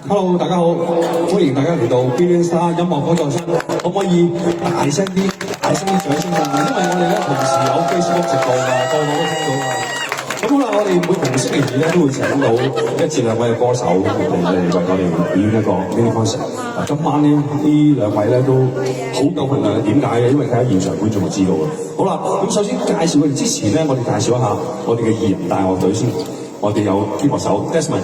Hello， 大家好，歡迎大家嚟到 Brilliant Star 音樂講座室，可唔可以大聲啲掌聲啊？因為我哋咧同時有 Facebook 直播㗎，個個都聽到㗎。咁好啦，我哋每逢星期二咧都會請到1至2位嘅歌手嚟為我哋表演一個 mini concert。今晚咧呢2位咧都好夠份量，點解嘅？因為睇下現場觀眾就知道啦。好啦，咁首先介紹佢哋之前咧，我哋介紹一下我哋嘅2人大樂隊先。我哋有鍵樂手 Desmond。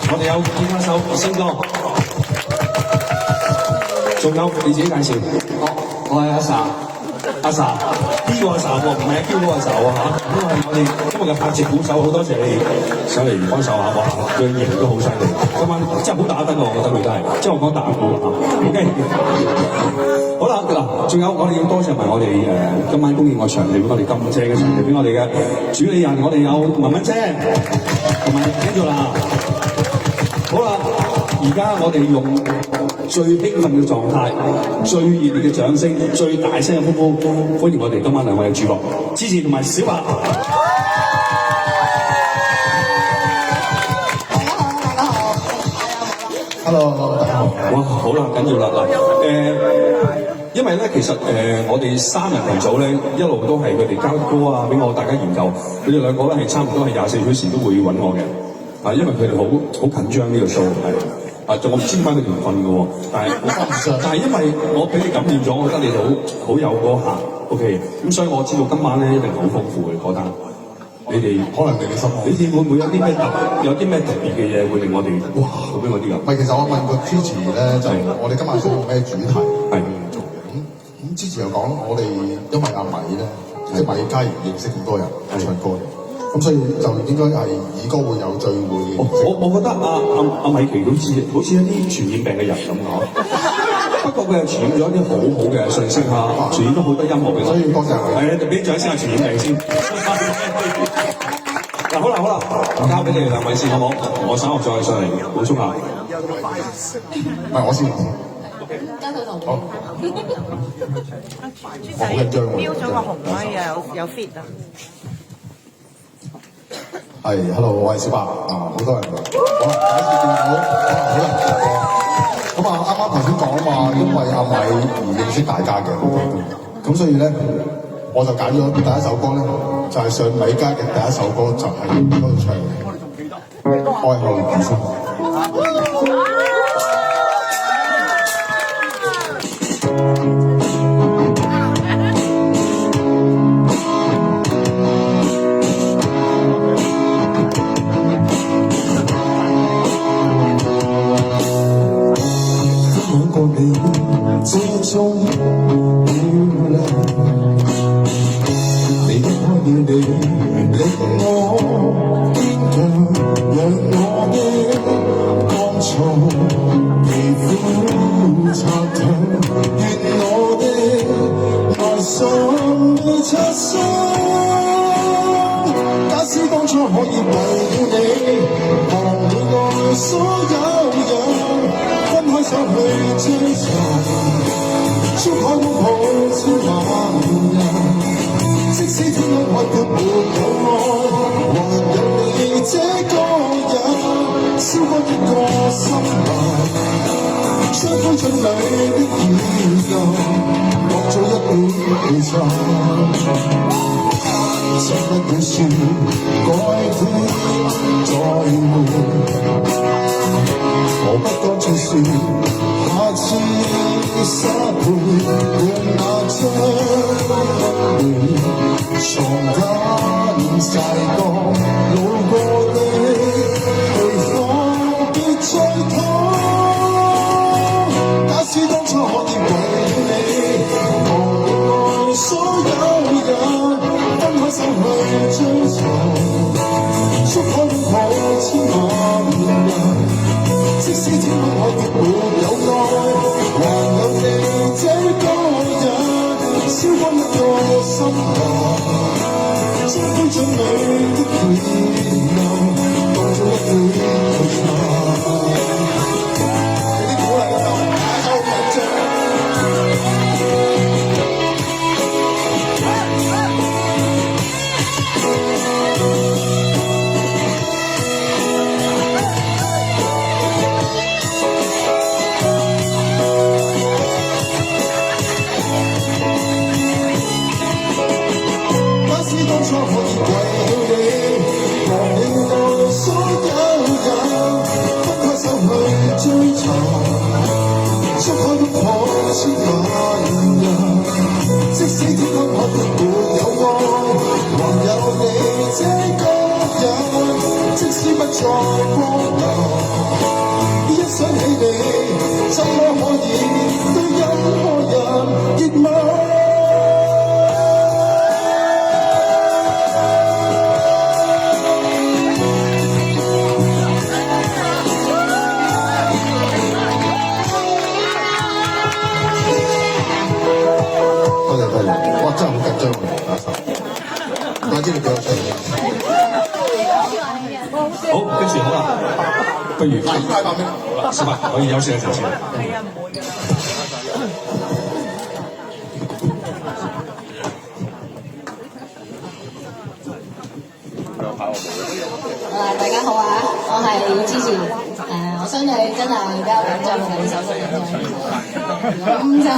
我哋有吉他手星哥，仲有你自己介紹。我係阿 Sa， 呢個阿 Sa 喎，唔係阿嬌嗰個 Sa 喎嚇。因為我哋今日嘅拍節鼓手，好多謝你上嚟幫手嚇，哇！佢型都好犀利，今晚真係好打得喎，我覺得佢都係。即係我講打鼓嚇。OK， 好啦嗱，仲有我哋要多謝埋我哋今晚供應我場地俾我哋咁正嘅場地俾我哋嘅主理人，我哋有文文姐同埋Angela。好啦，而家我哋用最興奮嘅狀態、最熱烈嘅掌聲、最大聲嘅歡呼，歡迎我哋今晚2位嘅主角，芝芝同埋小白。大家好，Hello， 大家好。哇，好啦，緊要啦嗱，因為咧其實我哋3人同組咧一路都係佢哋交歌啊，俾我大家研究。佢哋2個咧係差唔多係24小時都會揾我嘅。因為佢哋好緊張呢個 show 係，我唔知點解佢哋唔瞓嘅喎，但係因為我俾你感染咗，我覺得你哋好有嗰下 ，OK， 咁所以我知道今晚咧一定好豐富嘅嗰單。你哋可能令你失望，你哋會唔會有啲咩特別嘅嘢會令我哋哇好俾我啲咁？唔係，其實我問過 Gigi 咧，就係我哋今晚想用咩主題係做咁 Gigi 又講我哋因為阿米咧，即係米家園認識咁多人唱歌嘅。咁所以就應該係以歌會友最會。我覺得阿米奇好似一啲傳染病嘅人咁講，不過佢係傳染咗一啲好嘅信息嚇，傳染咗好多音樂俾我。所以多謝佢。係啊，俾掌聲傳染病先。嗱，好啦，交俾你哋2位先好冇？我稍後再上嚟補充下。唔係我先。交到同好。我好緊張喎。標咗個紅咪啊，有 fit 啊。係 ，hello， 我係小白啊，好多人。好，第一次見到，好人唱歌。咁啊，啱啱頭先講啊嘛，因為阿米而認識大家嘅，咁所以咧，我就揀咗第一首歌咧，就係上米家嘅第一首歌，就係嗰度唱嘅《愛後餘生》。這種漂亮，離開了你，令我堅強，讓我的乾燥皮膚擦燙，願我的內心被擦傷。假使當初可以為了你，忘了愛所有人，分開手去追尋。觸海擁抱千萬人，即使天空海闊沒有愛，還有你這個人，燒開一個心魂，將灰燼裏的意淫，落咗一片塵。怎不會說改天再會？我不乾脆說下次失陪，讓那張臉床間晒過路過的地方，別再拖。假使當初可以為了你，忘了愛所有人，分開手去追尋，觸海擁抱千萬人。即使天空海闊沒有愛，還有你這個人，燒乾一個心魂，將灰燼裏的血流，當作一杯茶。俾啲鼓勵我就大家好緊張。在光臨，一想起你，怎麼可以對任何人極吻？多謝，哇！真係好緊張喎，打手，快啲你俾我唱。好，跟住好啦，不如快慢咩？好啦，小白可以休息一陣先。大家好啊！我係支持我相信真係比較緊張嘅呢首歌緊張。咁就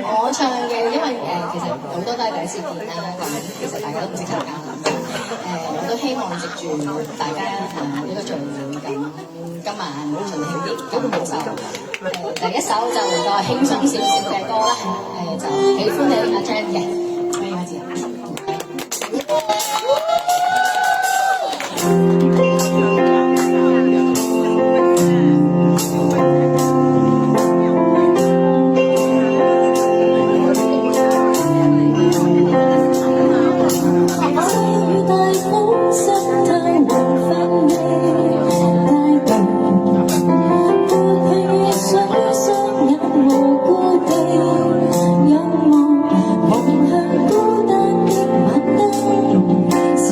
我唱嘅，因為其實好多都係第一次見啦，咁其實大家都唔識參加啦。我都希望藉住大家呢個聚會，咁今晚盡興啲，咁就第一首就個輕鬆少少嘅歌啦，就喜歡你阿 Jan 嘅，歡迎開始。是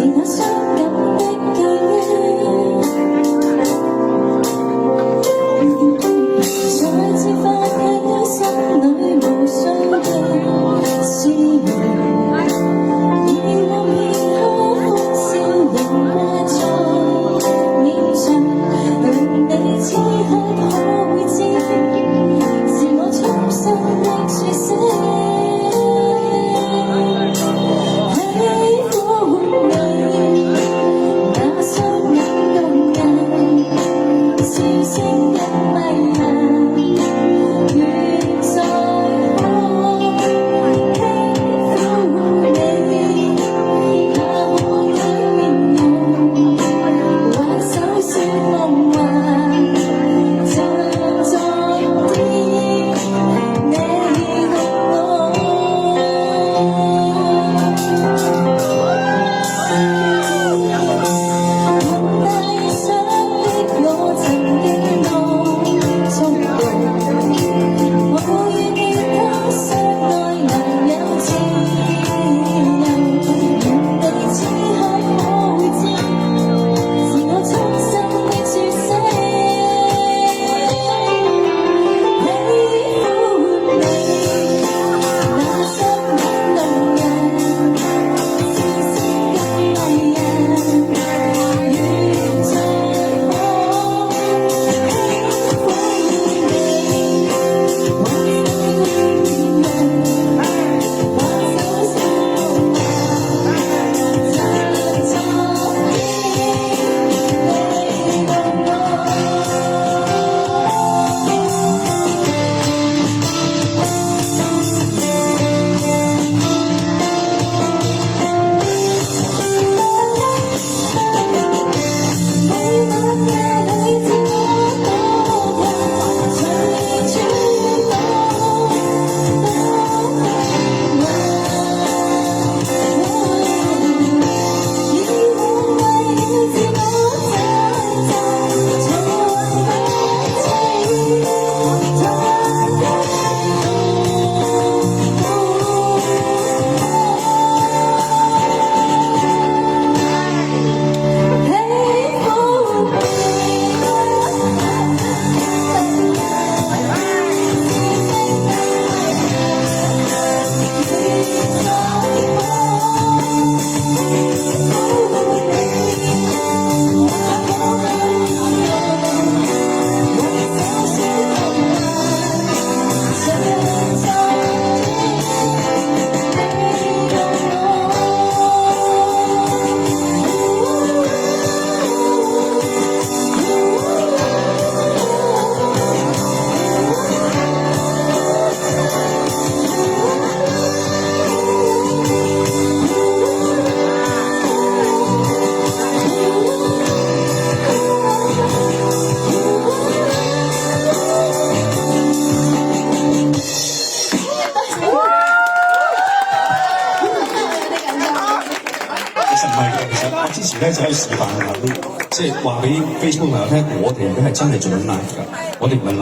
我之前咧就喺度示範下啲，即係話俾 Facebook 朋友聽，我哋而家係真係做緊 live 㗎，我哋唔係錄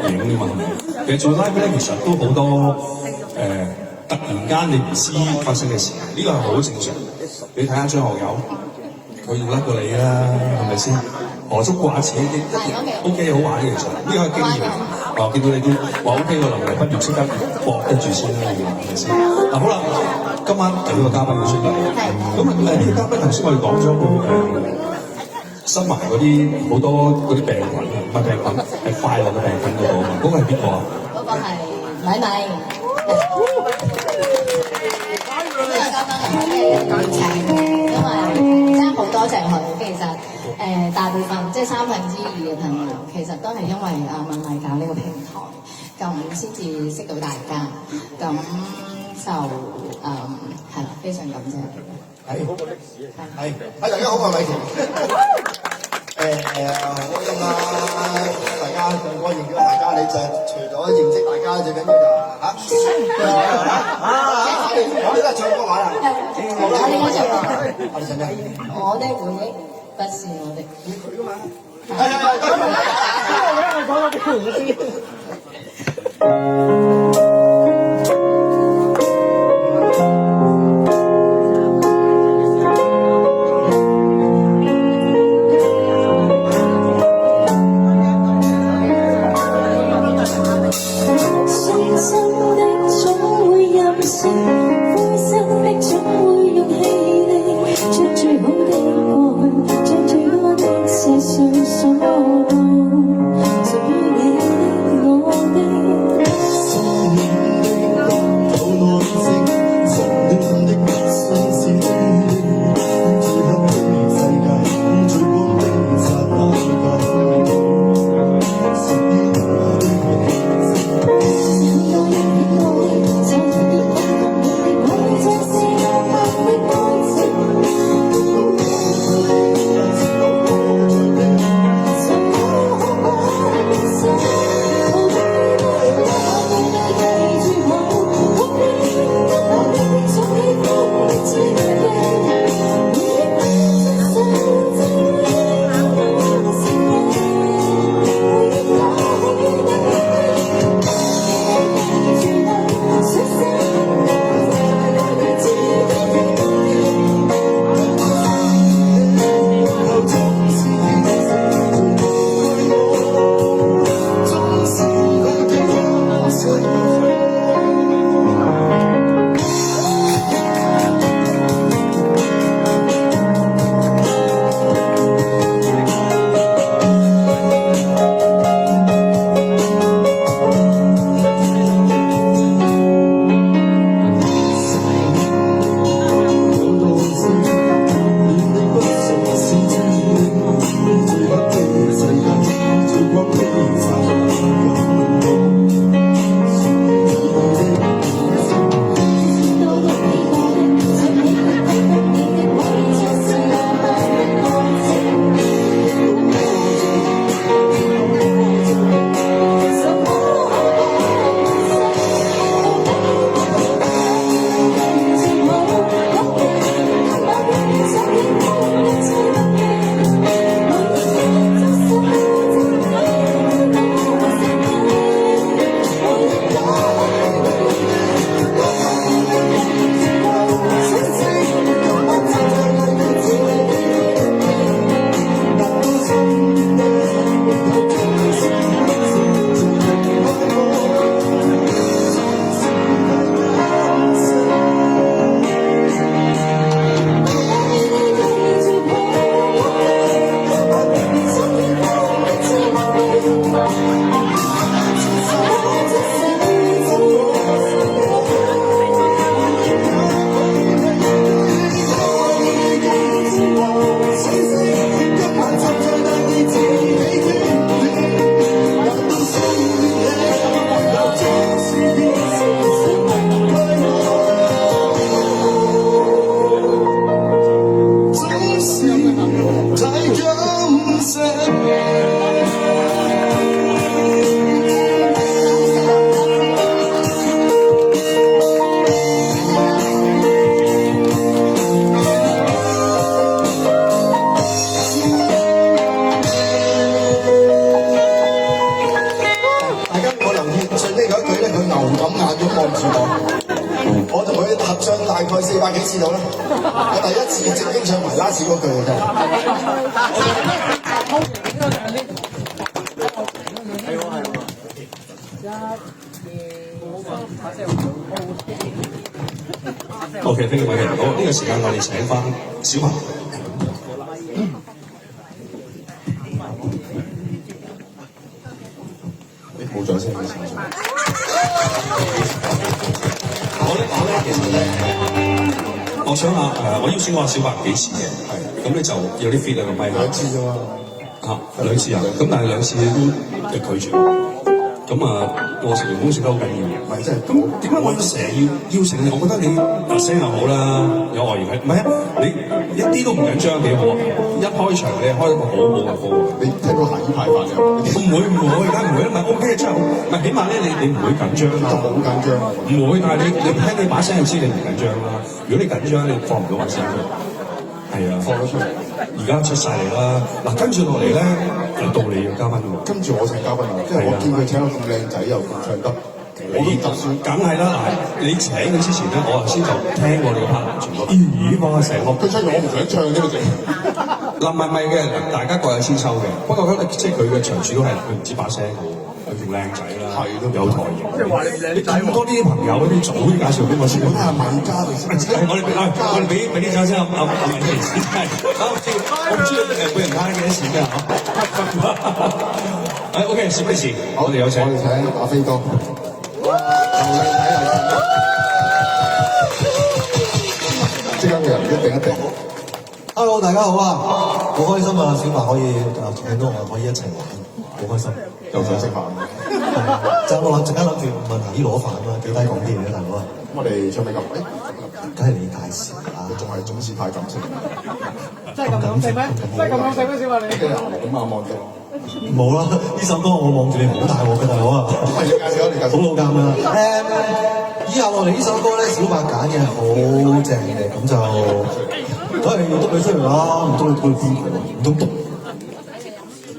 影㗎嘛。其實做 live 咧，其實都好多突然間你唔知發生嘅事，呢個係好正常。你睇下張學友，佢要甩過你啦，係咪先？何足掛扯啲，OK 好玩嘅其實，呢個係經驗。見到你都話 OK 喎，臨嚟不如即刻搏得住先啦，係咪先？嗱好啦，今晚第二個嘉賓要出嚟，咁呢個嘉賓頭先我哋講咗佢收埋嗰啲好多嗰啲病菌啊，唔係病菌，係快樂嘅病菌嗰度啊嘛，嗰個係邊個啊？嗰個係米米。呢個嘉賓係熱情，因為真係好多謝佢。其實大部分即係2/3嘅朋友，其實都係因為米米搞呢個平台，咁先至識到大家，咁就係啦，非常感謝。係，大家好，我係米田。開心啦，大家我認咗大家，你就除咗認識大家，最緊要就我哋都係唱歌玩啊！我哋應該唱歌。我哋唱咩？我的回憶不是我的。佢噶嘛？世 last 嗰句真係。OK，thank you，好，呢個時間我哋請翻小鵬。冇掌聲嘅時候。我咧其實咧，我想我邀請我小鵬幾次嘅，係，咁咧就有啲 fit 啊個咪兩次啫嘛。兩次啊，咁但係兩次都拒絕。咁我食員工食得好緊要，唔係真係。咁點解我成日要邀請你？我覺得你聲又好啦，有外形係，唔係啊？你一啲都唔緊張幾好啊！一開場你開一個好好嘅歌，你聽到行醫派飯嘅？唔會，梗唔會，唔係 OK 真係好，唔係起碼咧你唔會緊張啦。好緊張。唔會，但係你聽你把聲就知你唔緊張啦。如果你緊張，你放唔到把聲出嚟。係啊，放咗出嚟。而家出晒嚟啦，嗱跟住落嚟咧，到你嘅嘉賓喎。跟住我請嘉賓喎，即係我見佢請到咁靚仔又咁唱得，我都就算。梗係啦，嗱，你請佢之前咧，我頭先就聽過你個 partner 全部。咦，哇！成個佢出嚟，我唔想唱呢個字。嗱，唔係嘅，大家各有千秋嘅。不過咧，即係佢嘅長處都係佢唔止把聲好，佢仲靚仔啦，有台型。即係話你靚仔。咁多啲朋友啲早啲介紹俾我先。我睇下米家嚟先。我哋俾啲掌聲阿米家嚟先。我唔知道每人攤幾多錢㗎嚇。OK，事不宜遲，我哋有請阿飛哥。即刻嘅人一定一定。Hello， 大家好啊！好開心啊，小鵬可以請到我可以一齊玩，好開心。又想食飯。就我陣間諗住問阿姨攞飯啊，幾低講啲嘢大佬啊！我哋唱咩歌？梗係你介紹啦，仲係總是太感性。真係咁感性咩？真係咁感性咩？小鵬你？咁啊望住我。冇啦，呢首歌我望住你唔好大鑊嘅大佬啊！係你介紹啊，你介紹。好老尷啊！以下落嚟呢首歌咧，小鵬揀嘅好正嘅，咁就梗係要督你出嚟啦，唔督你督佢邊個？唔通督？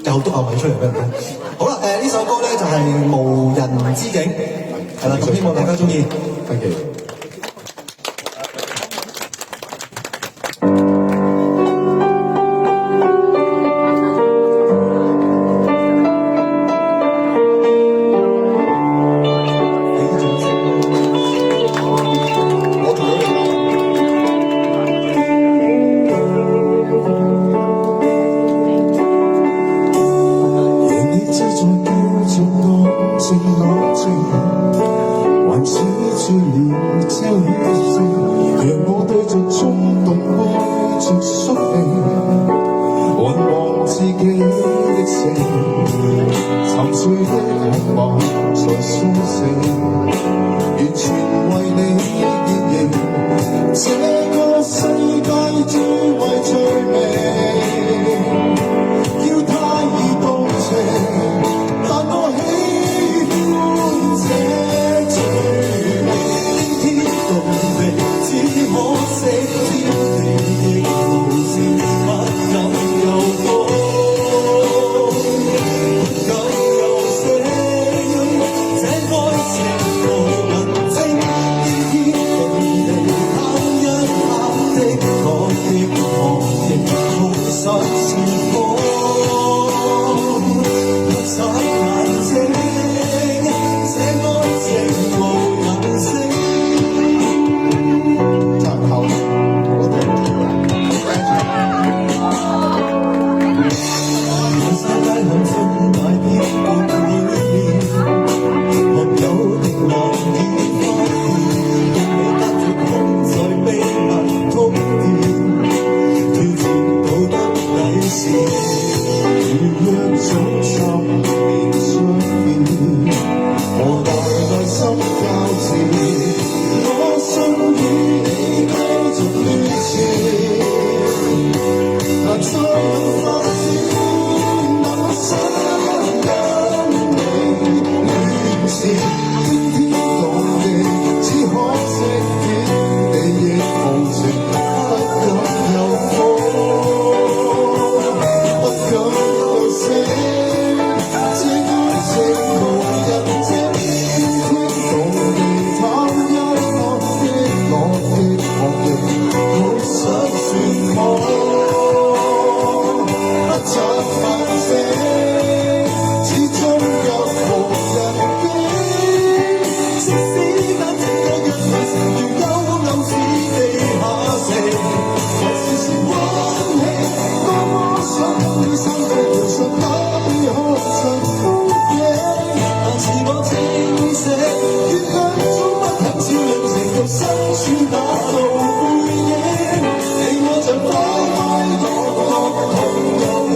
又督下米出嚟咩？唔通？好啦，呢首歌咧就係《無人之境》，係啦，咁希望大家中意。Thank you。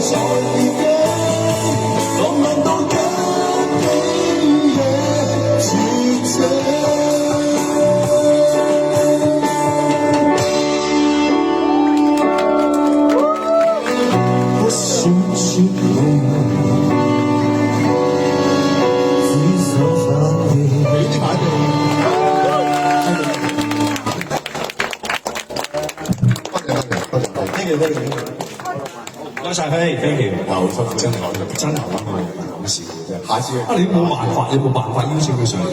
在意嘅，浪漫到一天嘅絕症。不說説明，只想反應。你啲牌多謝飛 ，thank you，好辛苦，真係真係好事嘅啫。下次你冇辦法，你冇辦法邀請佢上嚟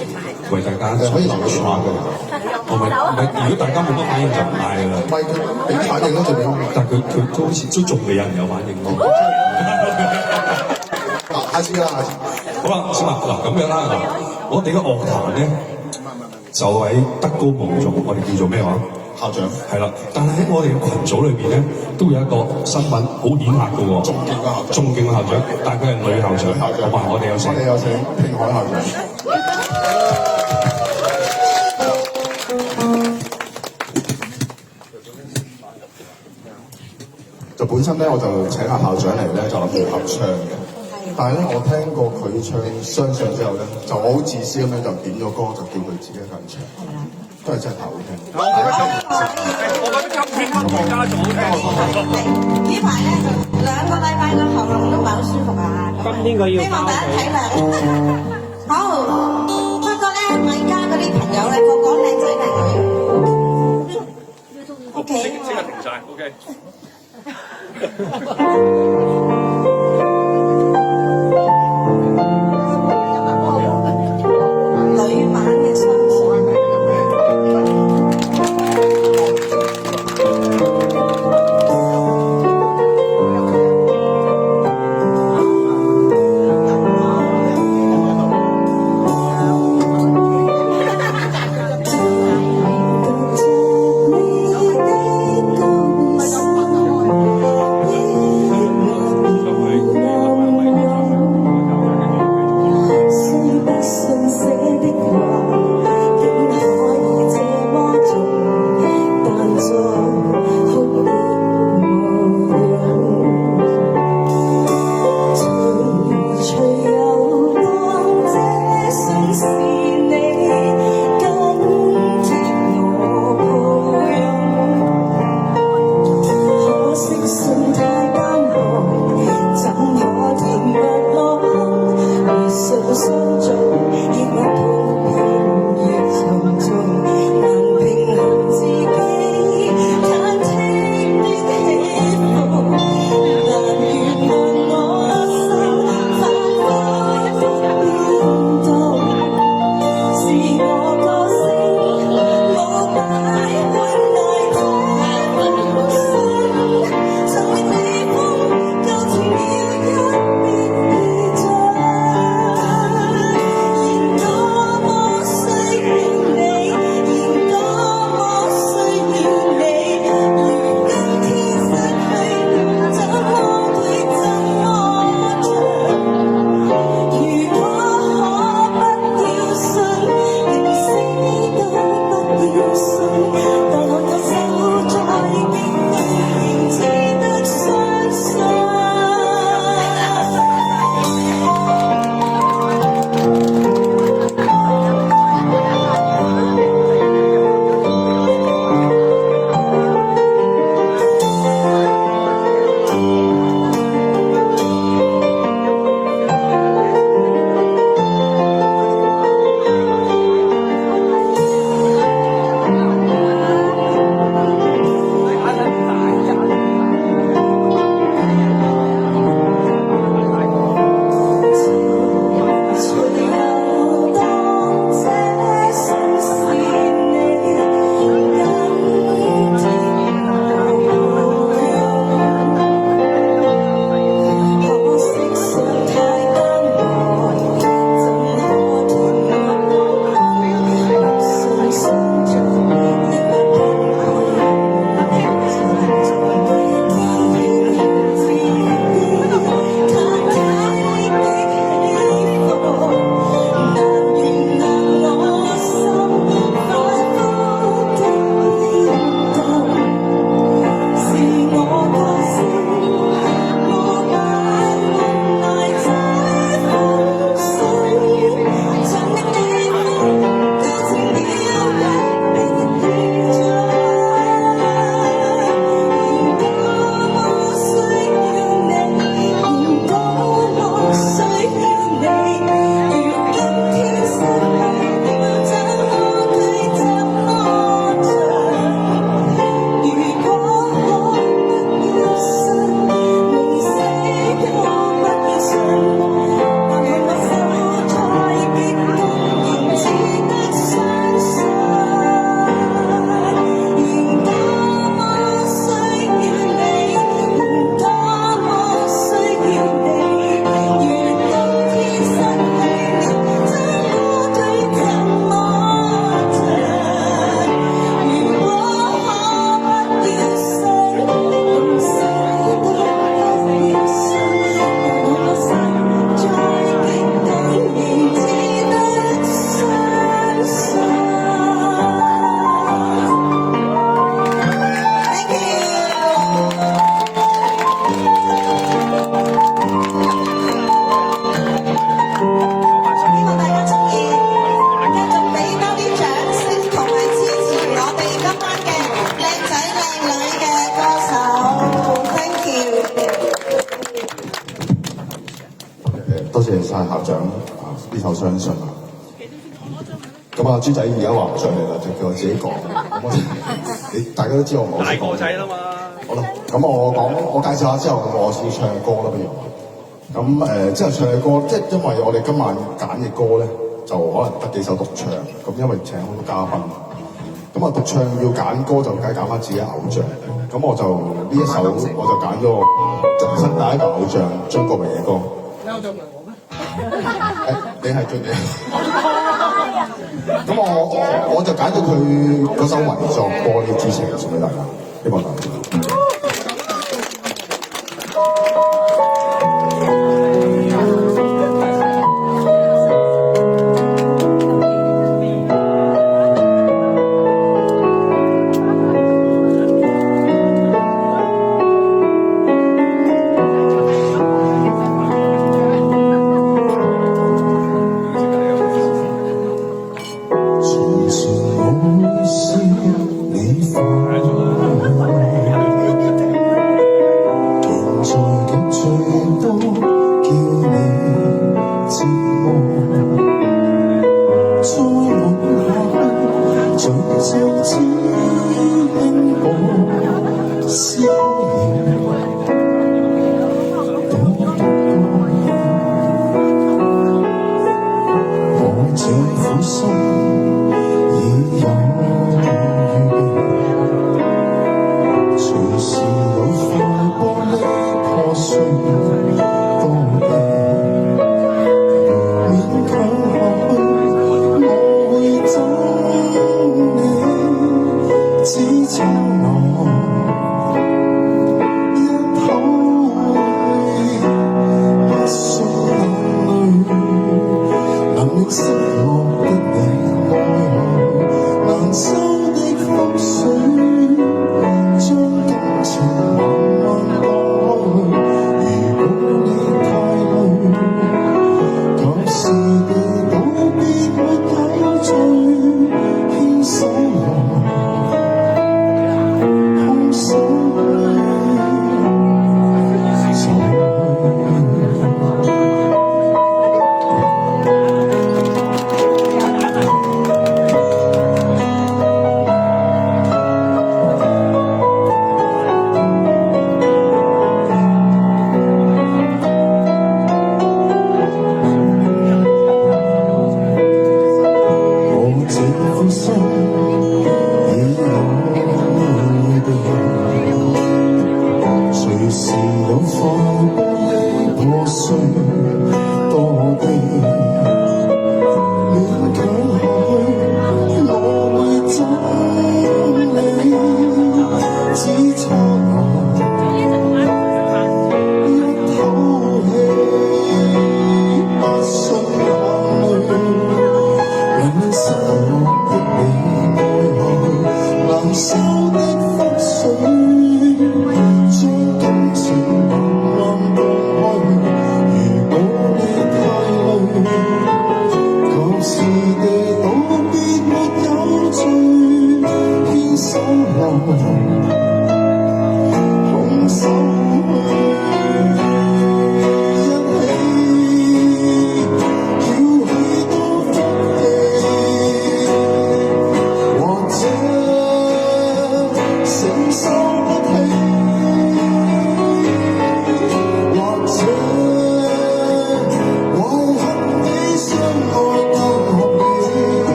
為大家可以留個電話嘅。唔係，如果大家冇乜反應就唔嗌㗎啦。唔係佢俾啲反應咯，最尾。但佢都好似都仲未有人有反應咯。下次啦，下次。好啦，小麥嗱咁樣啦嗱，我哋嘅樂壇咧就喺德高望重，我哋叫做咩話？校長係啦，但係喺我哋嘅群組裏邊咧，都有一個身份好顯赫嘅喎，仲勁嘅校長，仲勁嘅校長，但係佢係女校長。好嘛，我哋有請。我哋有請聽海校長。就本身咧，我就請阿校長嚟咧，就諗住合唱嘅。但係咧，我聽過佢唱雙唱之後咧，就我好自私咁樣就點咗歌，就叫佢自己一個人唱。都係真係太好聽。我覺得今天更加咗呢排咧就2個禮拜個喉嚨都唔係好舒服啊。今天佢要希望大家體諒。好，不過咧米家嗰啲朋友咧個個靚仔靚女。OK。即刻停晒 ，OK。女版嘅雙數。多謝晒校長呢首相信啊。咁啊，豬仔而家話唔上嚟啦，就叫我自己講。咁你大家都知我唔好識講。大個仔啦嘛。好啦，咁我介紹下之後，咁我先唱歌啦，不如。咁之後唱嘅歌，即係因為我哋今晚揀嘅歌咧，就可能得幾首獨唱。咁因為請好多嘉賓，咁啊獨唱要揀歌就梗係揀翻自己偶像。咁我就呢一首我就揀咗我人生第一個偶像張國榮嘅歌。你偶像唔係我咩？你係最尾。咁我就揀咗佢嗰首《遺作玻璃之情》送俾大家，希望大家。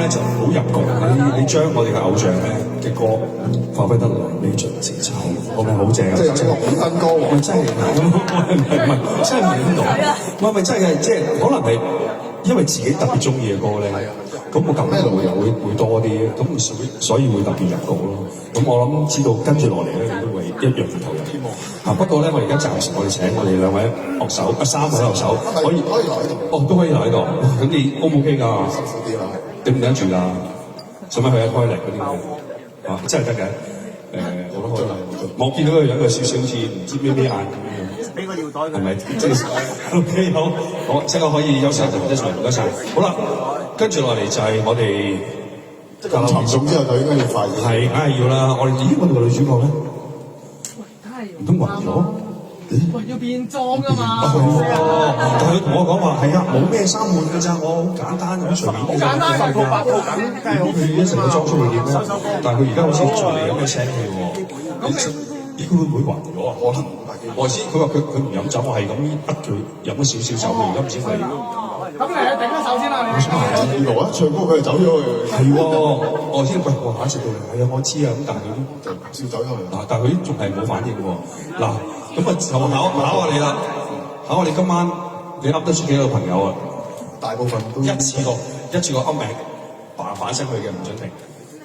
咧就好入局，你將我哋嘅偶像咧嘅歌發揮得淋漓盡致，係咪好正啊？即係有呢個本身歌王，真係唔係真係唔到，我咪真係即係可能係因為自己特別中意嘅歌咧，咁我感度又會多啲，咁所以會特別入局咯。咁我諗知道跟住落嚟咧，你都會一樣會投入。不過咧，我而家暫時我哋請我哋兩位樂手，3位樂手可以留喺度。哦，都可以留喺度。咁你 O 唔 OK 㗎？辛苦啲啦，頂唔頂住㗎？使唔使去一開力嗰啲啊？真係得嘅。我都可以。我見到佢有一個少少好似唔知咩眼咁樣。俾個尿袋佢。係咪？即係 OK 好，即刻可以休息一陣，唔該晒。好啦，跟住落嚟就係我哋咁沉重之後就應該要快啲。係，梗係要啦。我哋已經揾到個女主角咧，唔通暈咗？喂，要變裝㗎嘛？但係佢同我講話係啊，冇咩衫換㗎咋，我好簡單咁隨便。好簡單㗎，套白套緊，梗係好。佢一成個裝出嚟點咧？但係佢而家好似出嚟有咩聲氣喎？咦，佢會唔會暈咗啊？可能我知，佢話佢唔飲酒，我係咁逼佢飲咗少少酒，佢而家唔知佢。咁你頂一手先啦，你。原來一唱歌佢就走咗去。係喎，我先喂，我下一次到嚟，係啊，我知啊，咁但係佢就照走咗去。嗱，但係佢仲係冇反應喎。嗱，咁啊就考下你啦，考下你今晚你噏得出幾多個朋友啊？大部分都一次過噏名，反聲佢嘅唔准停。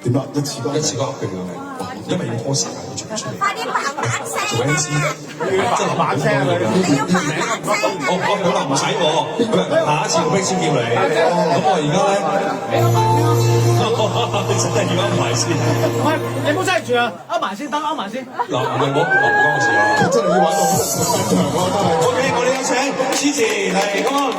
點啊？一次過噏佢嘅名，因為要拖時間佢做出嚟。快啲扮聲！做 MC，即係扮聲啊！你要扮聲！我可能唔使喎，下一次我先叫你。咁我而家咧，真係要噏埋先。喂，你唔好真係住啊！噏埋先，等噏埋先。嗱，唔係我唔關我事啊。真係要玩到好長咯，真係。OK，我哋有請詩詞嚟，come on。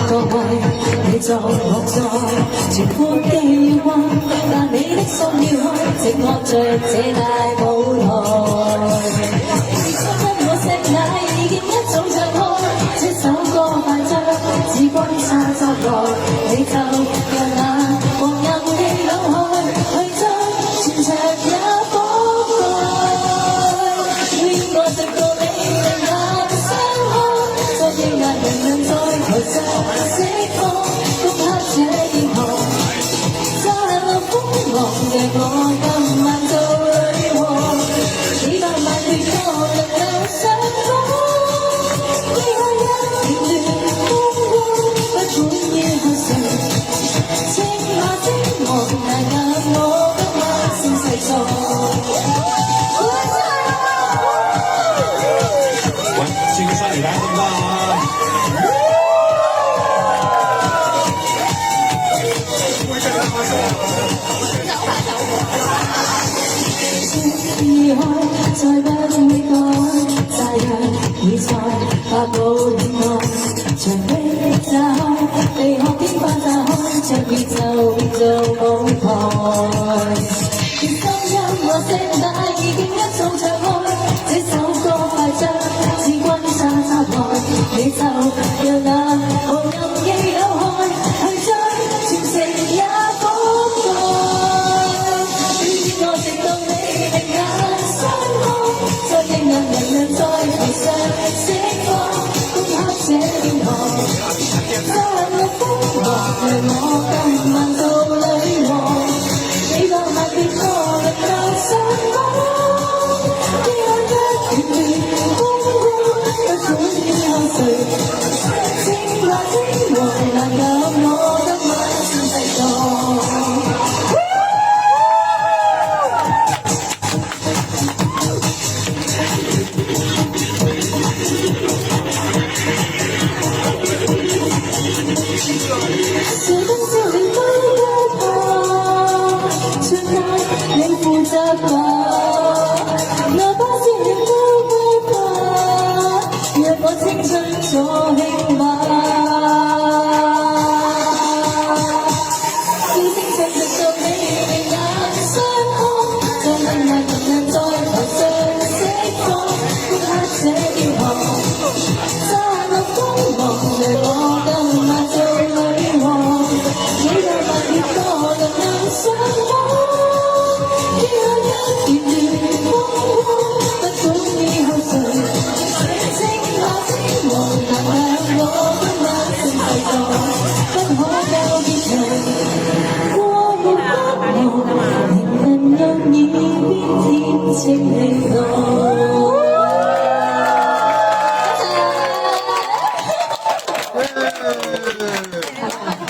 各位，你在我在，全歡記掛，但你的心要開，寂寞着這大舞台。因我食奶已經一早唱開，這首歌快將紫君沙作來，你就讓那黃任氣扭開，去將全場也覆蓋。戀我直到你兩眼相開，昨夜眼明亮在台上。讓我今晚做女王，幾百萬血我能夠上訪，呢刻一片亂風光，不管要向誰，青馬精王難壓我今晚勝世俗。喂，轉個身嚟睇下得唔得啊？再不會改，炸藥已在發布戀愛，牆壁炸開，地殼天花炸開，將宇宙變做舞台。連聲音和聲帶已經一早唱開，這首歌快將紫君沙插來，你就讓那無任意扭開，去將全城也覆蓋。戀我直到你明眼。再認人人在台上釋放，攻克這邊行，再落風浪，讓我今晚做女王，幾百萬別個能夠上訪，呢刻一片亂風光，不管以後誰。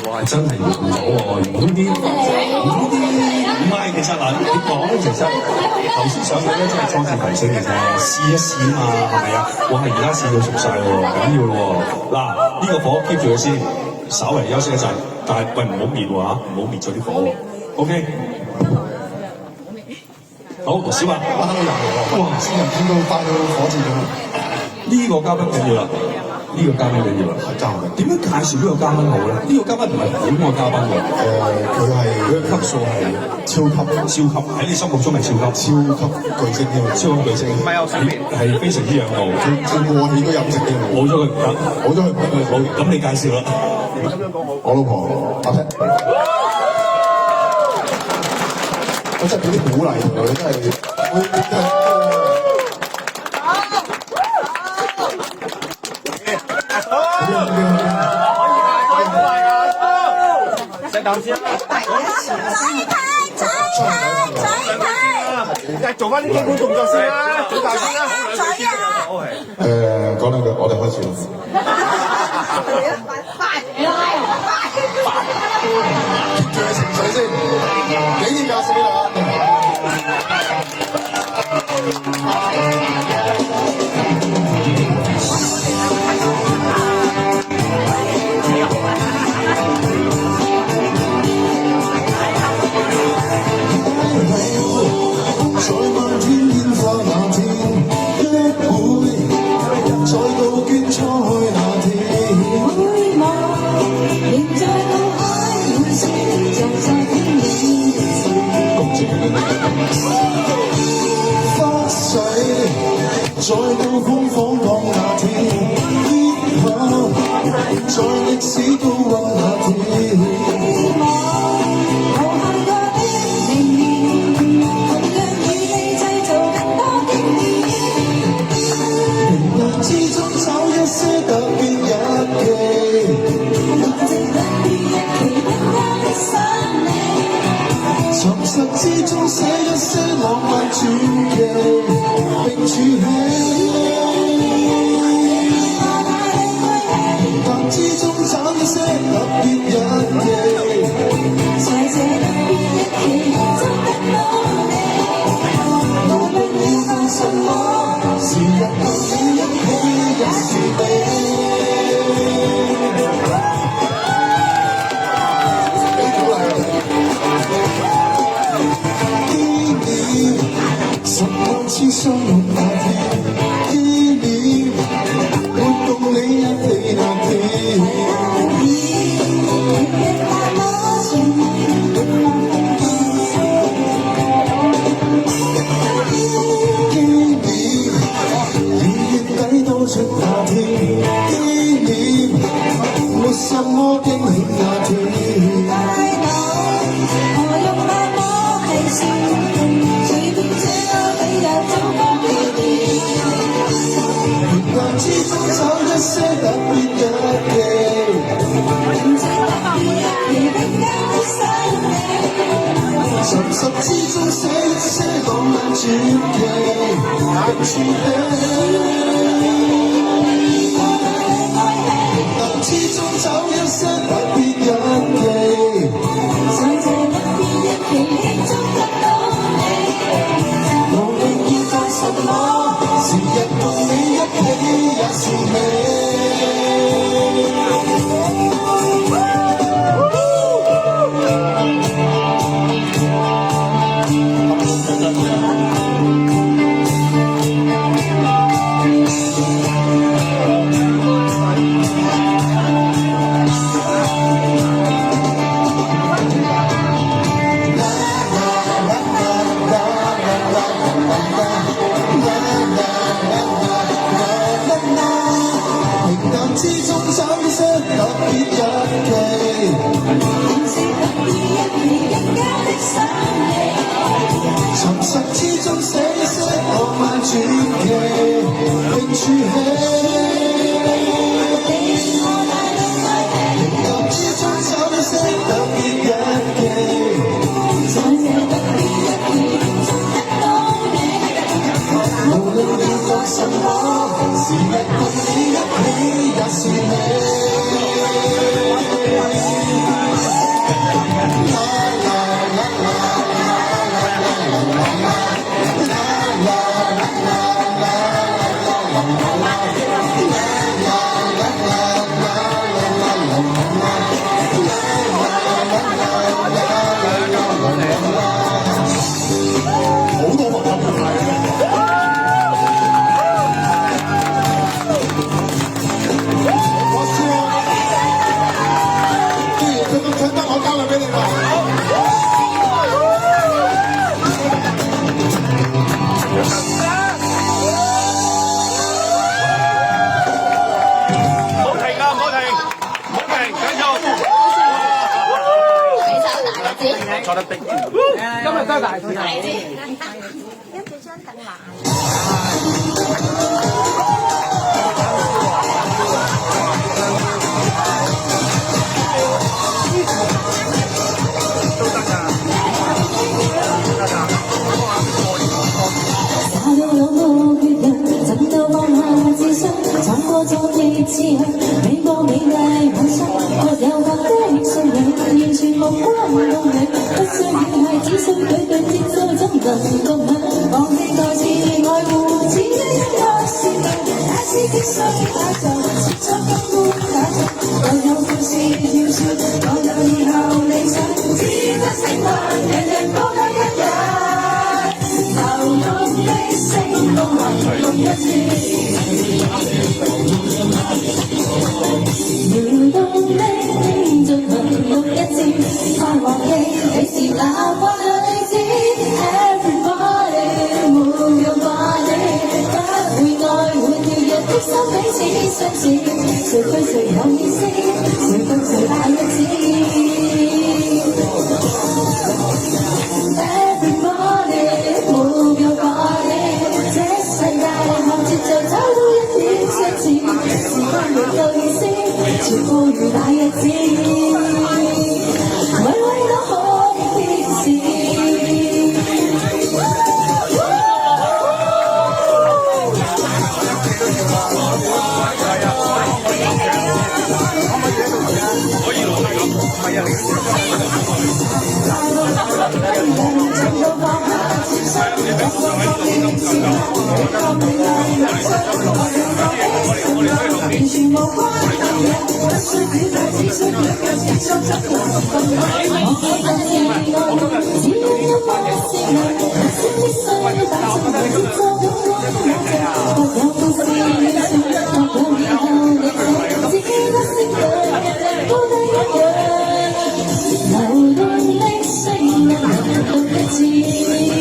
哇！真係用咗喎，用呢啲唔係，其實嗱點講咧？其實頭先上去咧，真係裝置提升嘅啫，試一試啊嘛，係咪啊？哇！而家試到熟晒喎，緊要咯喎！嗱，呢個火 keep 住佢先，稍為休息一陣，但係喂唔好滅喎嚇，唔好滅咗啲火喎。OK， 好，小白，哇！先人聽到快到火箭咁。呢個嘉賓緊要啦。呢個嘉賓緊要啦，係嘉賓。點樣介紹呢個嘉賓好咧？呢個嘉賓唔係普通嘅嘉賓喎，佢嘅級數係超級喺你心目中係超級巨星添，超級巨星。唔係有上面係非常之仰慕，佢過氣都飲食添。冇咗佢唔得，冇咗佢唔得。好，咁你介紹啦。咁樣講我老婆阿 Pat， 我真係俾啲鼓勵佢，真係。食啖先啦！做翻啲基本動作先啦，做大先啦，講兩句，我哋開始啦。接住情緒先，幾點教死啦？在漫天煙花那天，約會，再到決賽那天。每晚仍在腦海迴旋，像在天邊發誓，再到風放蕩那天，以後在歷史高溫那天。之中找一些特別日期，沉實之中寫一些浪漫傳奇，並儲起。但之中找一些特別日期，在這特別日期中得到你，無論要做什麼，時日到你一起也是你。10萬次相遇那天，紀念活動你一起那天。紀念2月底多出那天，紀念沒什麼驚喜那天。之中找一些特別日期，沉實之中寫一些浪漫傳奇，並儲起。之中找一些特別日期，在這特別日期中得到你，無論要做什麼，時日共你一起也是美。坐得定。今日都係大腿。打到有個缺人，怎都放下自信，闖過昨日自由，美過美麗晚上，沒有覺得信仰，完全無關動力，不需要係只需佢對節奏怎能共享，忘記台詞愛護自己一個是命，大師必須打造，說出根本打造，我有故事要說，我有以後理想，只得成為人人都得一樣。流動的星光還用一次，搖動的輕進行動一致，快忘記你是那慣女子 ，Everybody move your body， 不會愛會跳躍的心彼此相似，誰對誰有意思，誰共誰大日子。Everybody move your body， 這世界看節奏找到一點相似，時間沒夠意思，全部如大日子，位位都可以天使。完全無關動人，不需表達，只需兩腳前雙側流動。我覺得自愛，只因一顆是愛，必須打造節奏感光我沒有故事要說，沒有以後理想，只得升兩人人都得一樣。流動的星光流動一致，搖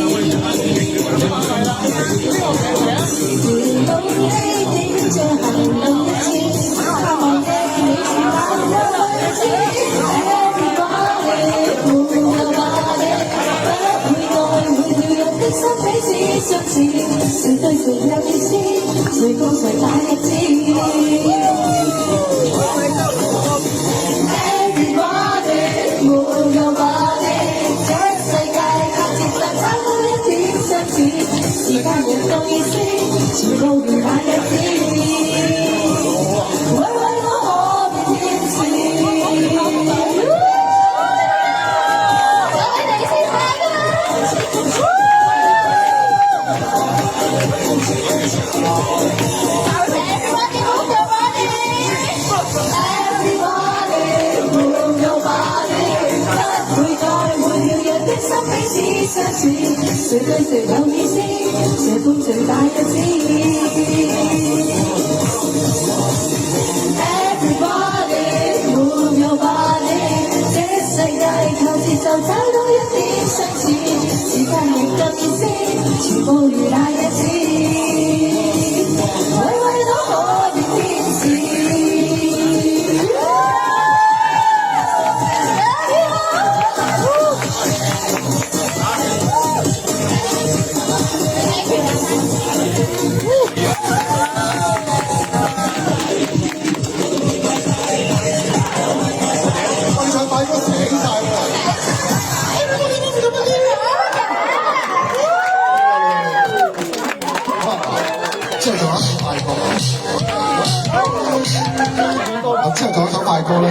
動的點像行動一致，盼望的你是那個女子 ，Everybody move your body， 不會愛會跳躍的心彼此相似，誰對誰有意思，誰共誰大日子。Everybody move your body， 這世界靠節奏找到一點相似，時間沒夠意思，全部如大日子，位位都可變天使。有你哋先睇㗎嘛！心彼此相似，誰對誰有意思，誰共誰大日子。Everybody move your body， 這世界靠節奏找到一點相似，時間亦夠意思，全部如大日子，位位都可以天使。之後仲有首快歌咧，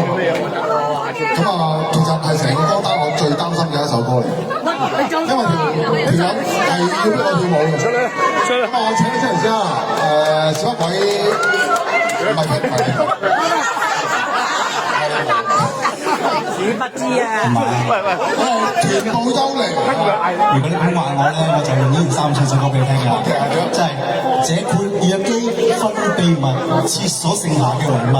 咁啊，其實係成個歌單我最擔心嘅一首歌嚟，因為條友係要逼我跳舞嘅。咁啊，我請你出嚟先啦。小黑鬼唔係佢，屎不知啊！全部優嚟。如果你咁話我咧，我就用呢3首歌俾你聽㗎。真係這括約肌分泌物，廁所剩下嘅遺物。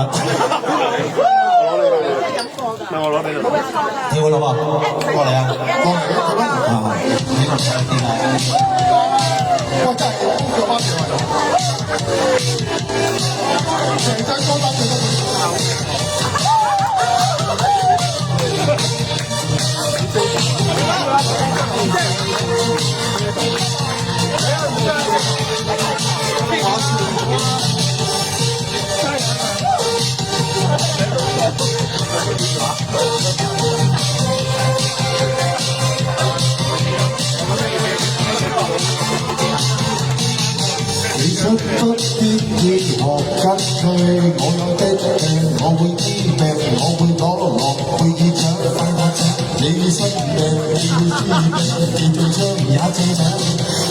我攞俾你。跳啦喎，過嚟啊！過嚟啊！呢個上邊啊！哇！真係腳翻條喺度，成隻歌單最多。其實不必要學跟佢，我有的病，我會醫病，我會攞落會結獎快樂獎。你生病，你要醫病，你最槍也正常。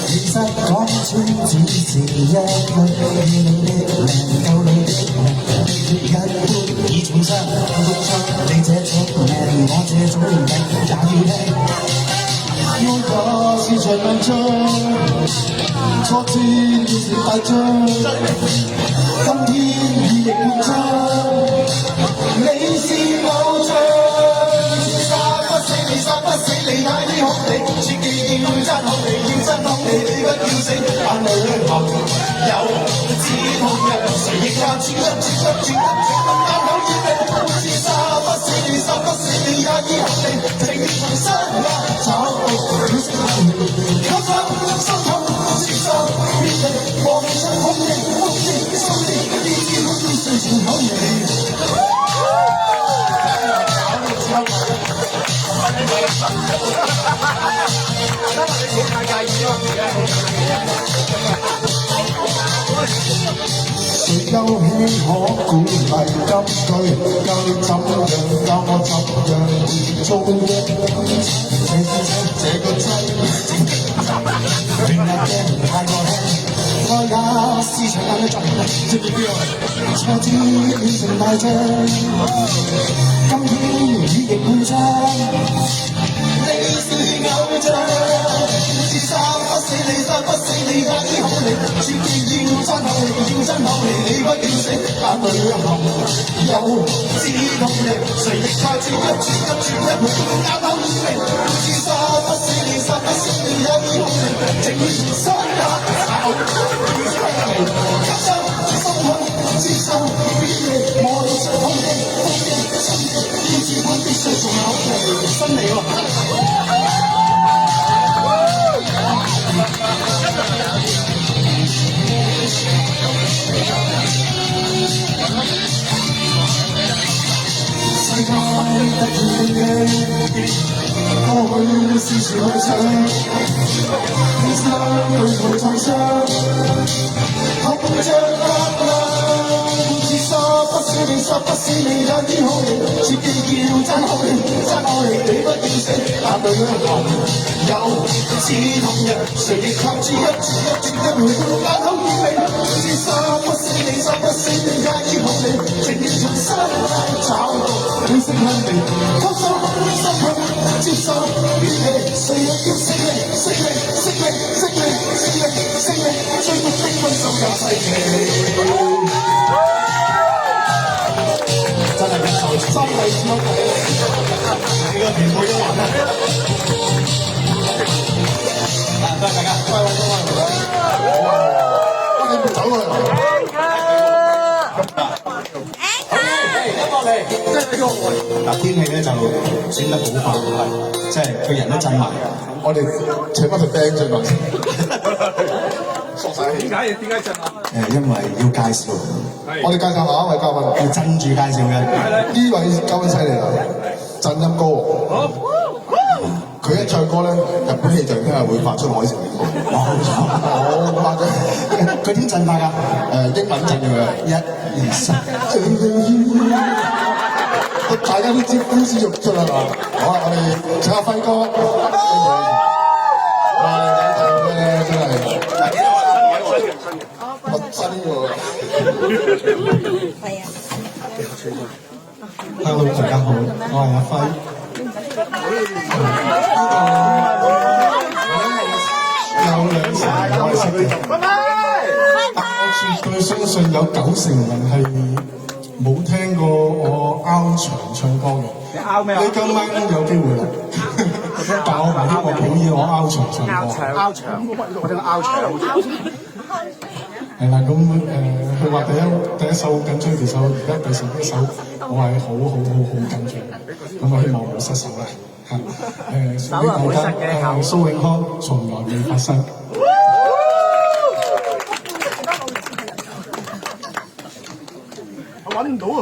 其實講穿只是一句，要你的命夠你的命，一般已重傷，獨唱你這種命，我這種命也要聽。我也是場文章。挫折變成大將，今天意亦滿張。你是偶像，殺不死你，殺不死你，也醫好你。切記要真好你，要真好你，你不要死。眼淚流有止痛藥，誰亦怕轉得轉得轉得轉得啱好意味。是殺不死你，殺不死你，也醫好你。情願重新找到了生命，吸收心痛。我們想空氣，空氣，心理，意志好似睡前口味。誰休輕可鼓勵金句，教你怎樣，教我怎樣做嘅。這個劑，明日嘅太過輕。愛也是場硬嘅作，直接叫挫折變成大將。今天雨亦滿窗，你是偶像。是殺不死你，殺不死你，也醫好你。切記要真好你，要真好你，你不要死。眼淚流有止痛力，誰亦怕轉一轉一轉一回，眼口已明。是殺不死你，殺不死你，也醫好你。情願重新打找。吸收心痛，接受變異，我哋想空氣，空氣，心氣，意志本必須做口味，新嚟喎。世界不斷嘅，過去是時去想，天生對佢創傷，痛像壓力。是殺不死你，殺不死你，也醫好你。切記要真好你，真好你，你不要死。眼淚流有止痛藥，誰亦靠住一轉一轉一回，眼口已明。是殺不死你，殺不死你，也醫好你。情願重新找到你色香味，吸收心痛，接受變異，誰亦要勝利，勝利，勝利，勝利，勝利，勝利，追逐的分手有世期。真係一首真係超級，你個團隊都玩得。多謝大家，各位觀眾，你唔走過嚟。嗱，天氣咧就轉得好快，即係個人都震埋。我哋請翻條 band 進來。點解震啊？因為要介紹，我哋介紹下一位嘉賓，要鎮住介紹嘅。呢位嘉賓犀利啦，震音高。佢一唱歌咧，日本氣象廳係會發出海嘯警報。好誇張！佢點震法㗎？英文震嘅， 1、2、3。個大大家都知呼之欲出啦嘛。好啊，我哋請阿輝哥，哇，靚仔咧真係，乜真喎？係啊。Hello， 大家好，我係阿輝。有兩成我係識嘅，但我絕對相信有90%人係冇聽過我拗場唱歌嘅。你拗咩啊？你今晚有機會啦，但我唔係希望表演我拗場唱歌。拗場，我聽拗場。係啦，咁佢話第一首緊張，其實而家第11首我係好緊張，咁我希望唔會失手啦嚇。送俾大家蘇永康從來未發生。我揾唔到啊！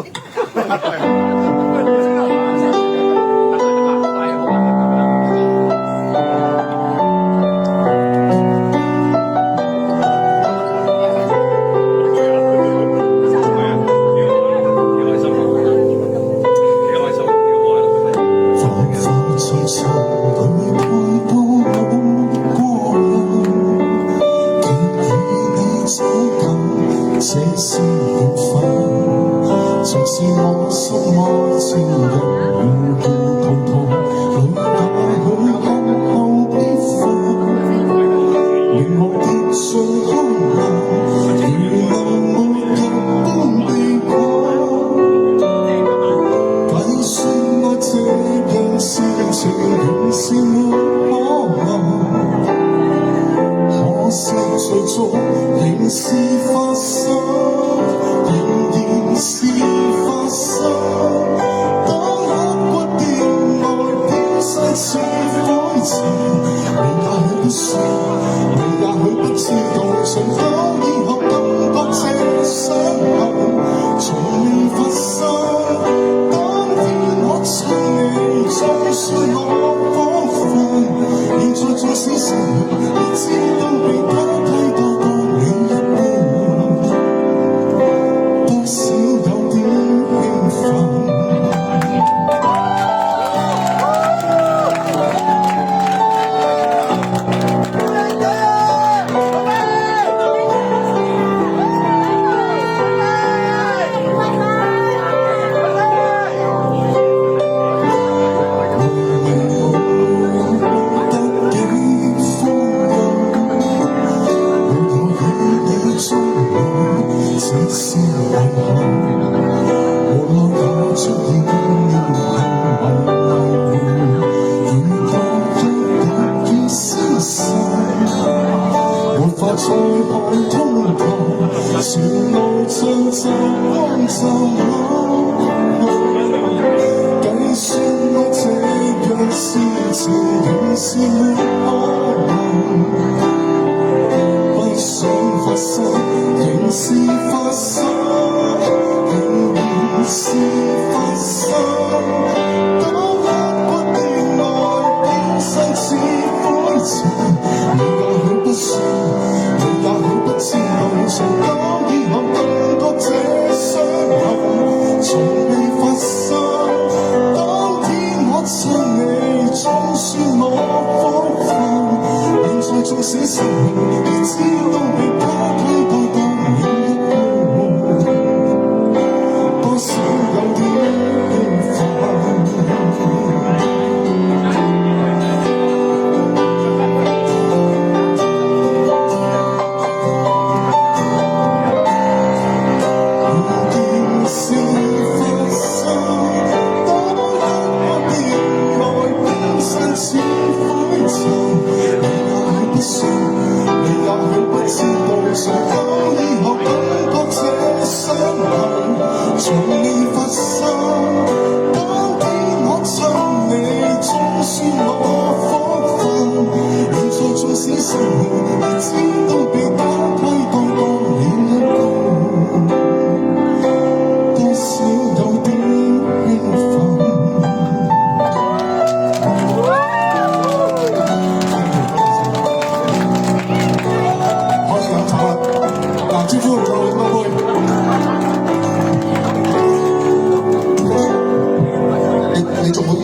不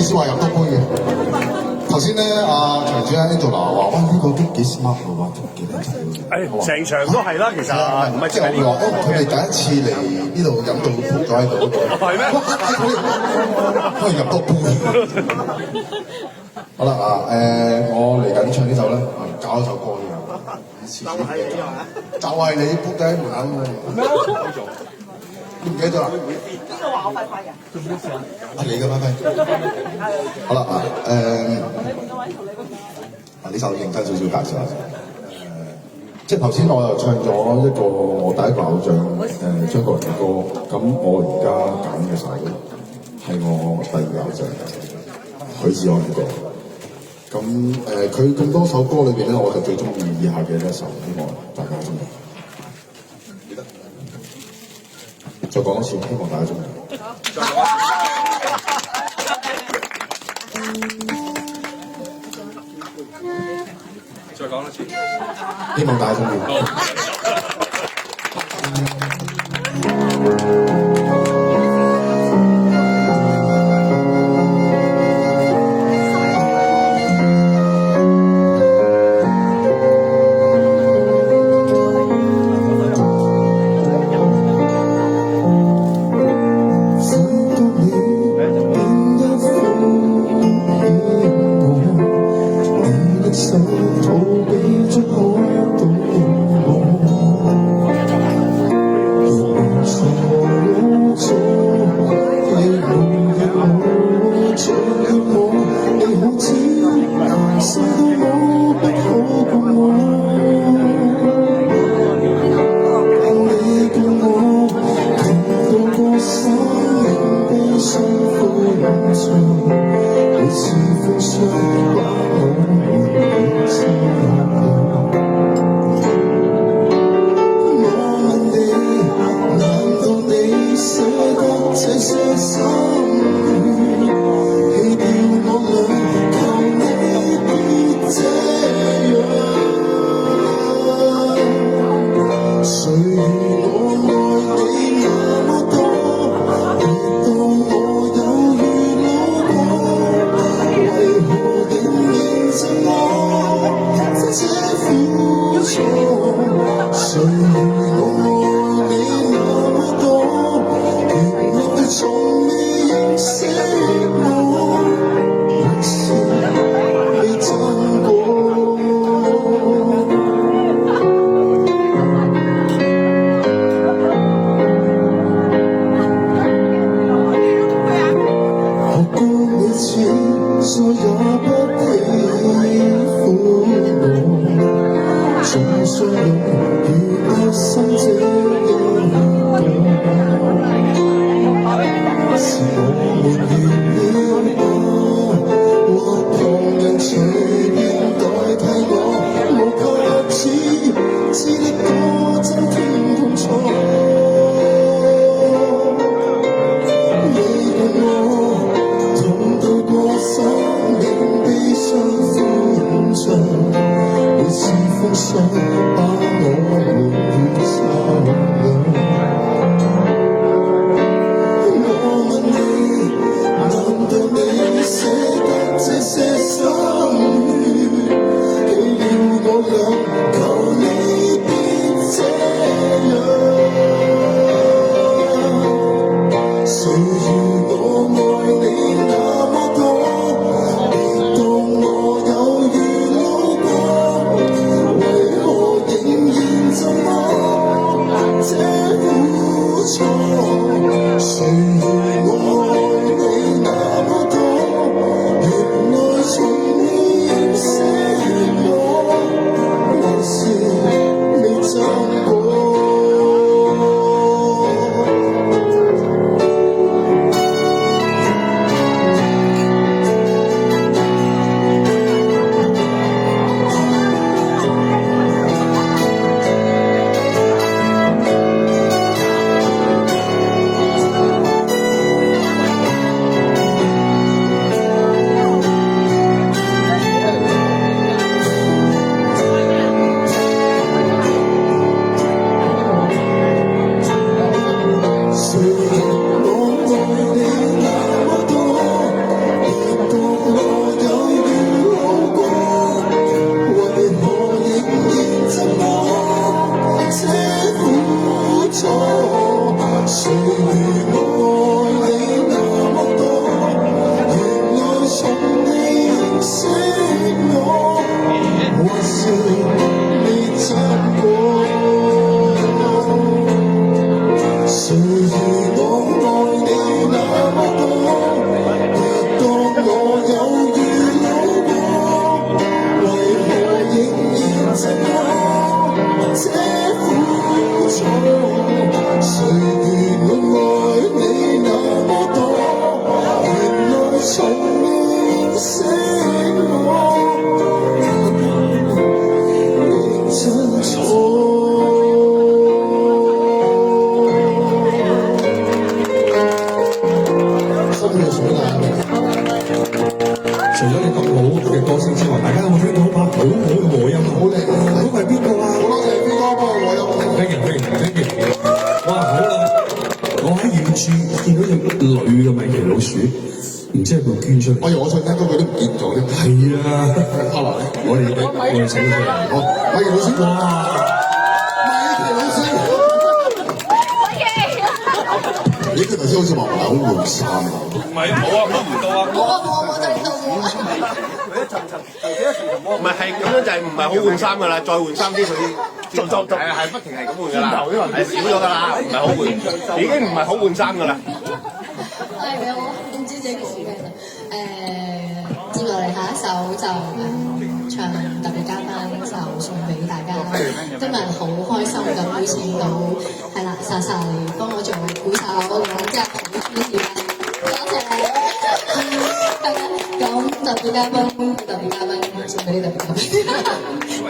先話飲多杯嘅。頭先咧，阿場主 Angela 話：哇，呢個都幾 smart 喎，哇，幾靚仔喎。成場都係啦，其實唔係即係我話，佢哋第一次嚟呢度飲到仆咗喺度。係咩？可以飲多杯。好啦我嚟緊唱呢首咧，搞一首歌嘅，就係你仆喺門口喎。你唔記得咗啦？邊個話我快快嘅？你嘅快快。好啦呢首認真少少介紹下先。即係頭先我又唱咗一個我第一個偶像張國榮嘅歌，咁我而家揀嘅首係我第二個偶像許志安嘅歌。咁佢咁多首歌裏邊咧，我就最中意以下嘅一首，希望大家中意。記得。再講一次，希望大家中意。再講一次。希望大家中意。除咗你咁好嘅歌聲之外，大家有冇聽到把好好嘅和音啊？好靚！嗰個係邊個啊？好多謝飛哥幫我和音。Thank you。哇，好啦，我喺遠處見到隻女嘅米奇老鼠，唔知係佢捐出嚟。哎呀，我想聽歌佢都唔見咗咧。係啊，拍落嚟，我哋請佢出嚟。好，米奇老師。哇！米奇老師。咦，佢頭先好似話唔係好換衫啊？唔係冇啊，冇換到啊。我就呢度唔係係咁樣就係唔係好換衫㗎啦，再換衫啲佢係不停係咁換㗎啦，係少咗㗎啦，唔係好換，已經唔係好換衫㗎啦。係我唔知自己講咩啦。接落嚟下一首就唱特別嘉賓就送俾大家。今日好開心咁邀請到係啦，莎莎嚟幫我做鼓手，咁真係好專業啊！多謝你。咁特別嘉賓送俾特別嘉賓。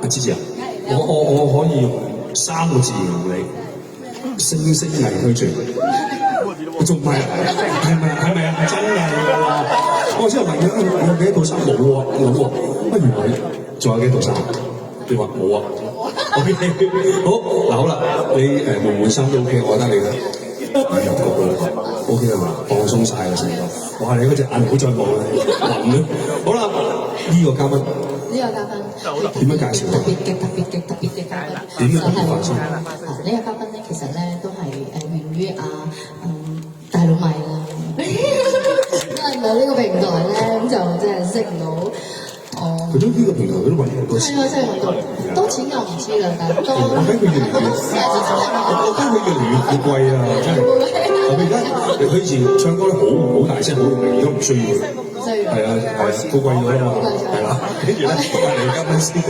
芝芝啊，我可以用3個字形容你，聲聲藝俱全。仲唔係？係咪啊？真係喎！我之後問佢有幾多套衫冇喎，冇喎。不如佢仲有幾套衫？你話冇啊 ？OK， 好嗱，好啦，你換換衫都 OK， 我覺得你咧入局啦 ，OK 係嘛？放鬆晒啦成個，哇！你嗰隻眼唔好再望啦，暈啦。好啦。呢個嘉賓呢個嘉賓點樣介紹？特別嘅嘉賓，點樣特別法先？呢個嘉賓咧，其實咧都係源於大佬米啦。因為冇呢個平台咧，咁就真係識唔到。佢都呢個平台佢都揾好多錢。係啊，真係揾到多錢我唔知啦，但係多。我睇佢越嚟越，我覺得佢越嚟越富貴啊！真係。我而家佢以前唱歌咧好大聲，好用力，而家唔需要。係啊，富貴咗啦嘛，係啦。跟住咧，嚟嘉賓先嚟。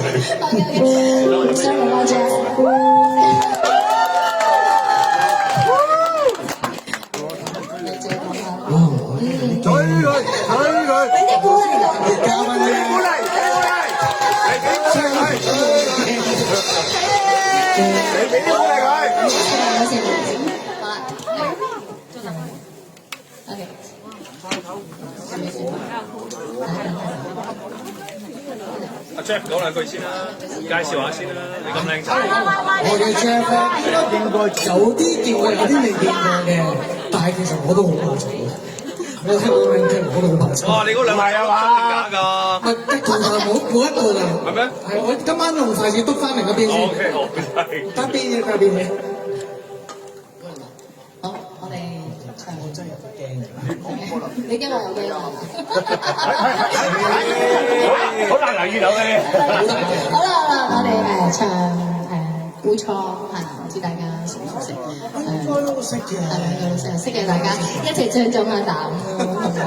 Sorry，阿姐。阿 Jeff 講兩句先啦，介紹下先啦，你咁靚仔。我嘅 Jeff 咧應該有啲見過，有啲未見過嘅，但係其實我都好怕醜。我聽到靚聽我都好怕醜。哇！你嗰兩係啊嘛？假㗎？唔係，同台冇一個㗎。係咩？係我今晚用筷子篤翻嚟嗰邊先。OK， 好，係。得邊嘅，得邊嘅。好，我哋唱。我真係有啲驚嘅。你驚我有驚啊？好大能見到嘅你。好啦，我哋唱孤雛係，唔知大家熟唔熟悉？應該都識嘅。係咪都識嘅？大家一齊唱咗下膽好唔好？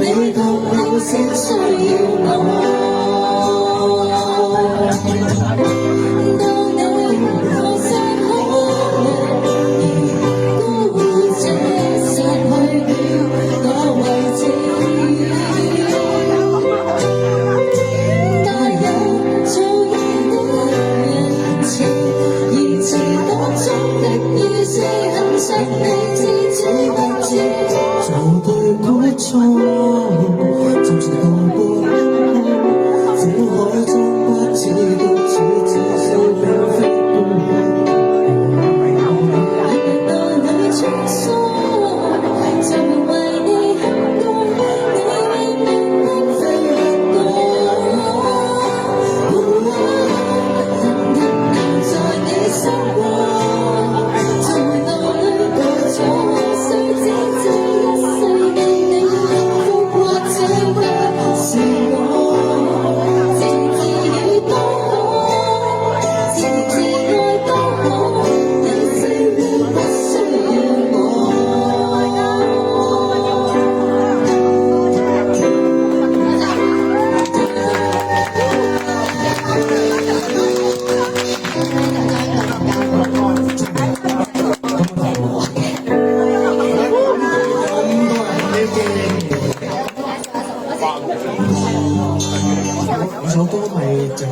你同你先需要我。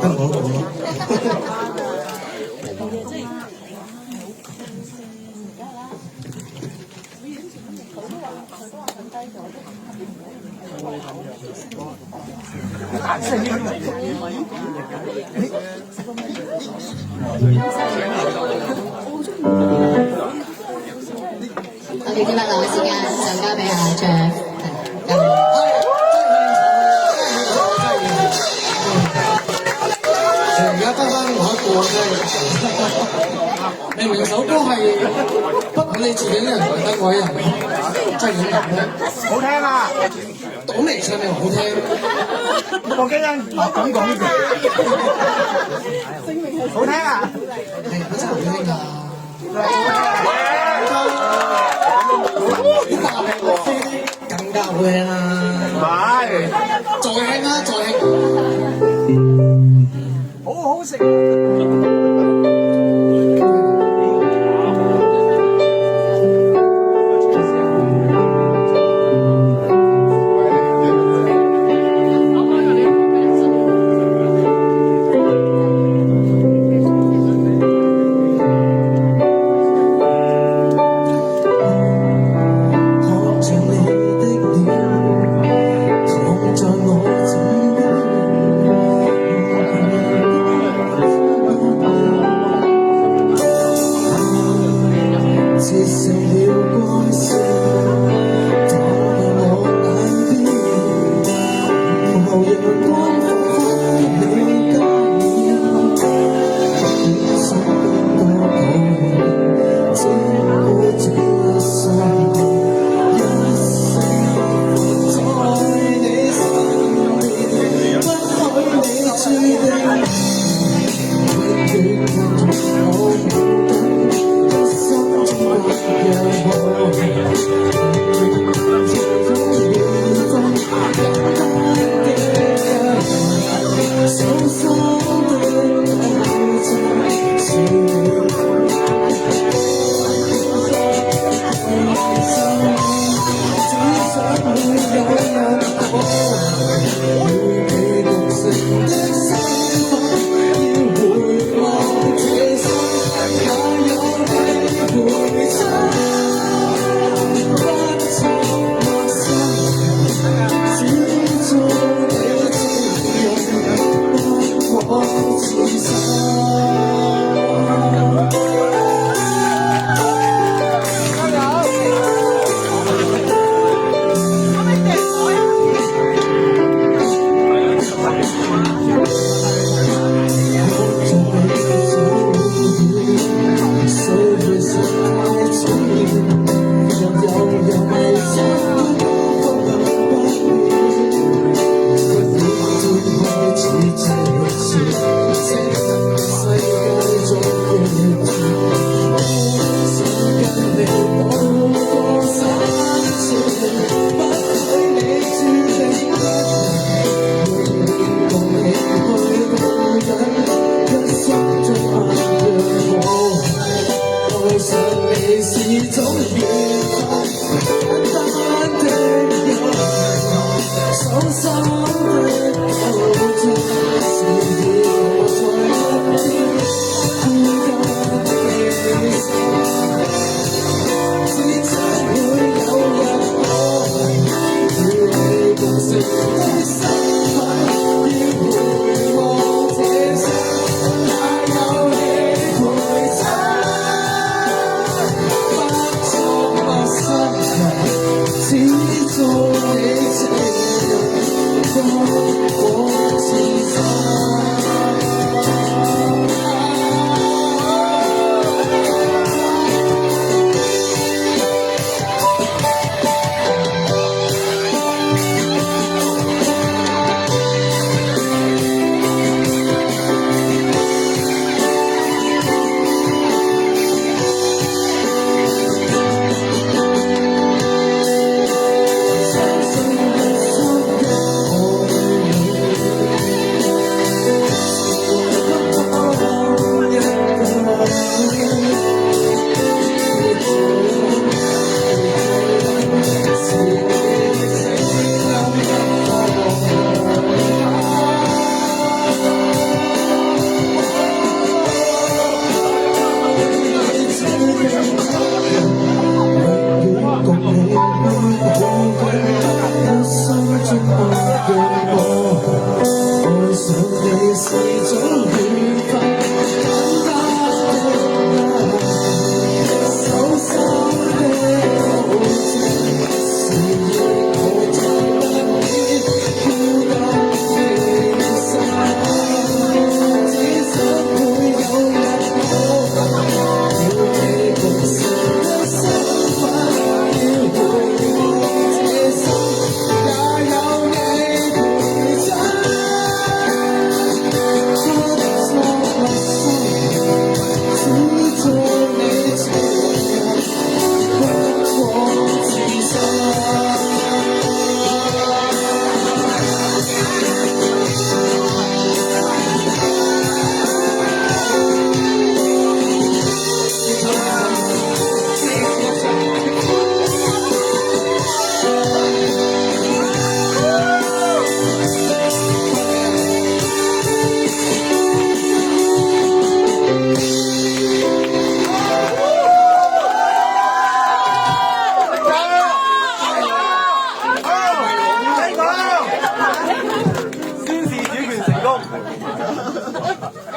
得我一個咯。我哋今日留嘅時間就交俾阿 Jeff， 交俾而家得翻我一個啫，明明首歌係不管你自己啲人同得我一人，真係咁樣。好聽啊！我未唱你好聽，我驚啊！咁講呢句，好聽啊！係真係好聽㗎。更加好聽啦！唔係，再興啦，再興！好好食。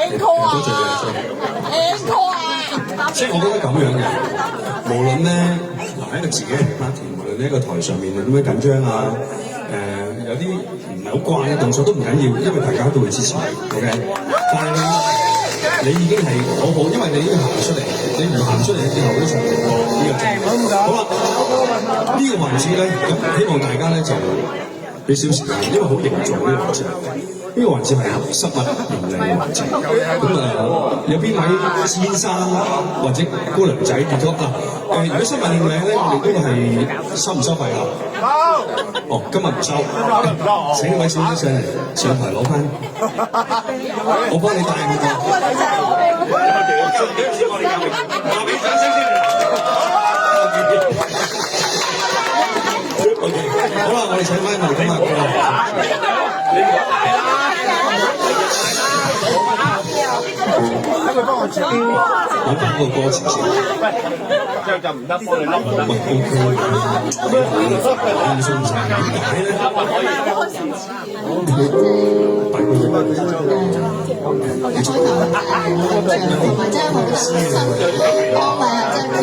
encore 啊！多謝你， encore 啊！即係我覺得咁樣嘅，無論咧嗱喺個自己嘅 party，無論呢個台上面點樣緊張啊，有啲唔係好慣嘅動作都唔緊要，因為大家都會支持你 ，OK？ 但係你已經係好好，因為你已經行出嚟，你唔行出嚟之後都唱唔過呢個狀態。好啦，呢個環節咧，咁希望大家咧就俾少時間，因為好凝重呢個環節。呢個環節係失物認領嘅環節，咁有邊位先生或者姑娘仔跌咗嗱？如果失物認領咧，我哋都係收唔收費啊？哦，今日唔收，請一位小姐上台攞翻，我幫你帶佢過。話俾掌聲先。OK， 好啦，我哋請翻嚟今日你唔好大啦。佢幫我剪，揾翻個歌詞先。這樣就唔得，幫你笠唔得。唔送晒，點解咧？開頭同埋真係好辛苦，安慰啊真係。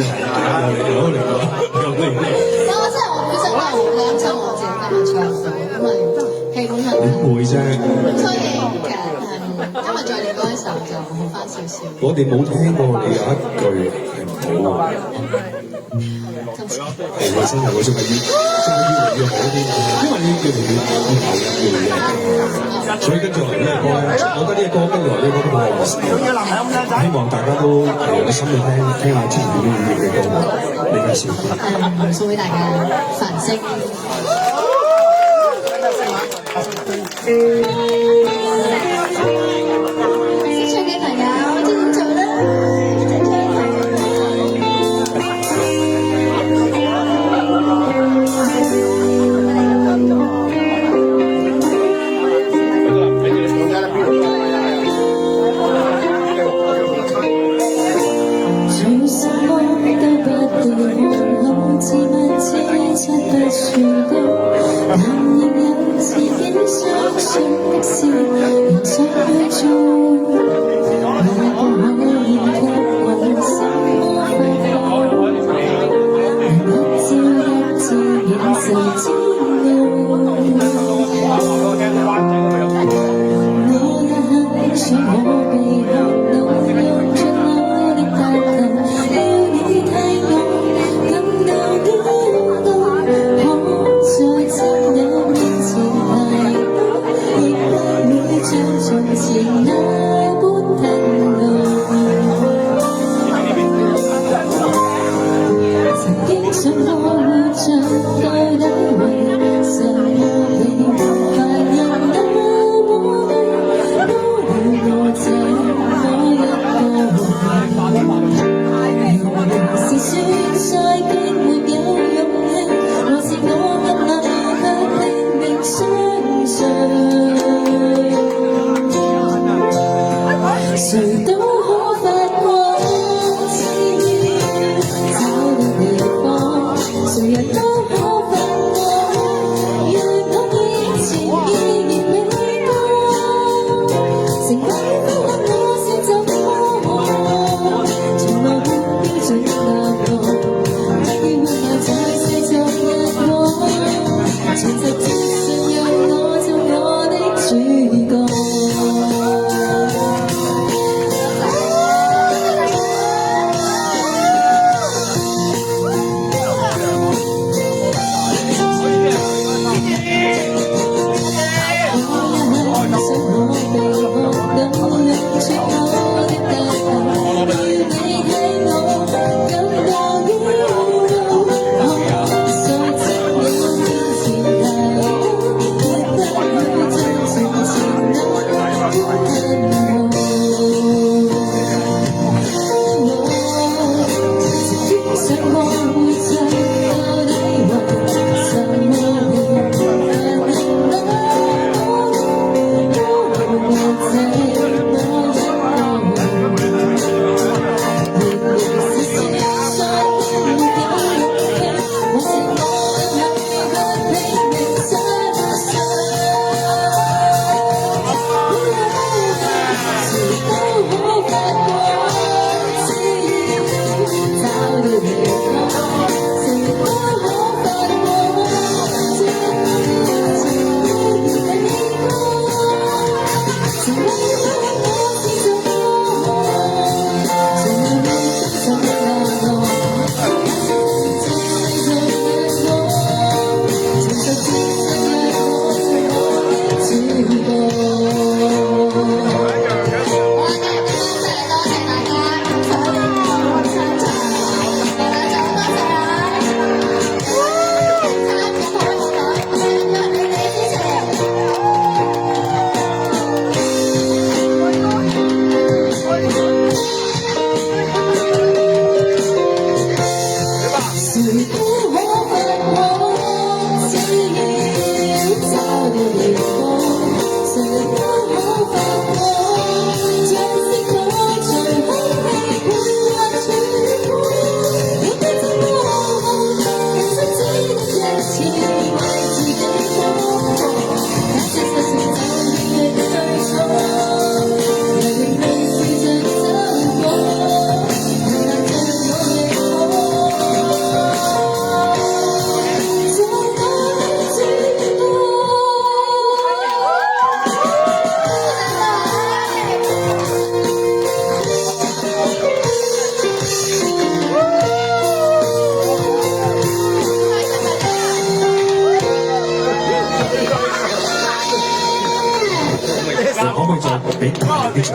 我真係我本身都係好擔心我自己今日唱唔到，因為戲本身會啫。咁所以其實今日再練歌嘅時候就好翻少少。我哋冇聽過你有一句係唔好嘅。係喎，真係喎，仲係要好啲，因為你越嚟越投入越嚟越，所以跟住嚟呢個歌咧，我覺得呢個歌跟住嚟呢個都好有意思。希望大家都有心去聽下之前啲演繹嘅歌，你介紹。送俾大家凡式。識唱嘅朋友知點做啦。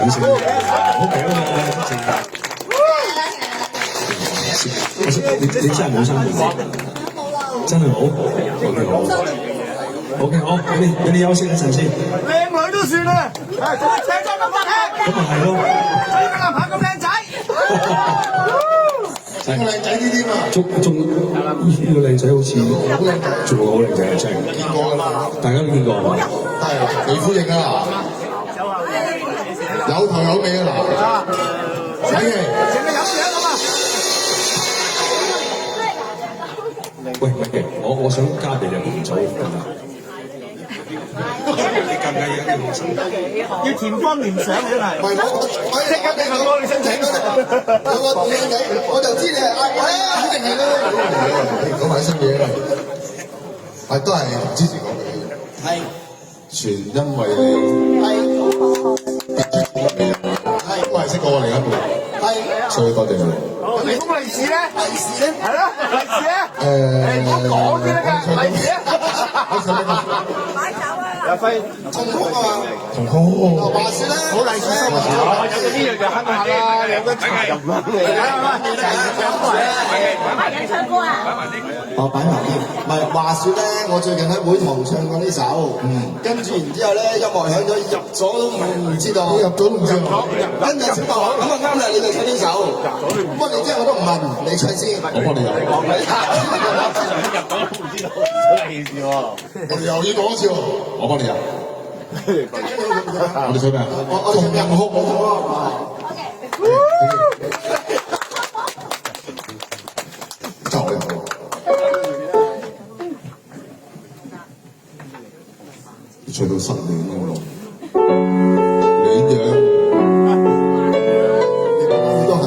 掌聲，好勁啊！你真係冇生活啫，真係冇。OK 好，俾你休息一陣先。靚女都算啦，仲要請咗咁多聽。咁咪係咯。你個男朋友咁靚仔。個靚仔啲添啊！仲呢個靚仔好似仲好靚仔啊！真係見過㗎啦，大家都見過係嘛？係幾歡迎啊！有頭有尾啊嗱，睇戲。喂，我想加俾你紅酒得唔得？你介唔介意一啲紅酒？要填方聯想真係。唔係我即刻俾佢幫你申請嗰陣，有個靚仔，我就知你係肯定係啦。講埋新嘢啦，係都係之前講嘅。係。全因為你。係。都係識過我另一半。係。所以多謝你。你封利是咧？利是咧？係咯，利是咧？講先得㗎，利是咧？買酒啊！阿輝，同空啊嘛，同空。話説咧，好利是收啊！有嗰啲嘢就慳下啦，有得茶又唔慳嚟。買嘢唱歌啊！我擺埋啲，唔係話説咧，我最近喺會堂唱過呢首，跟住然之後咧，音樂響咗入咗都唔知道，入咗都唔知喎。跟住小白話咁啊啱啦，你就唱呢首，不過你即係我都唔問，你唱先，我幫你入。我哋又要講一次喎，我幫你入。我哋唱咩啊？同人哭就係好。唱到失戀咁咯，戀樣，都係。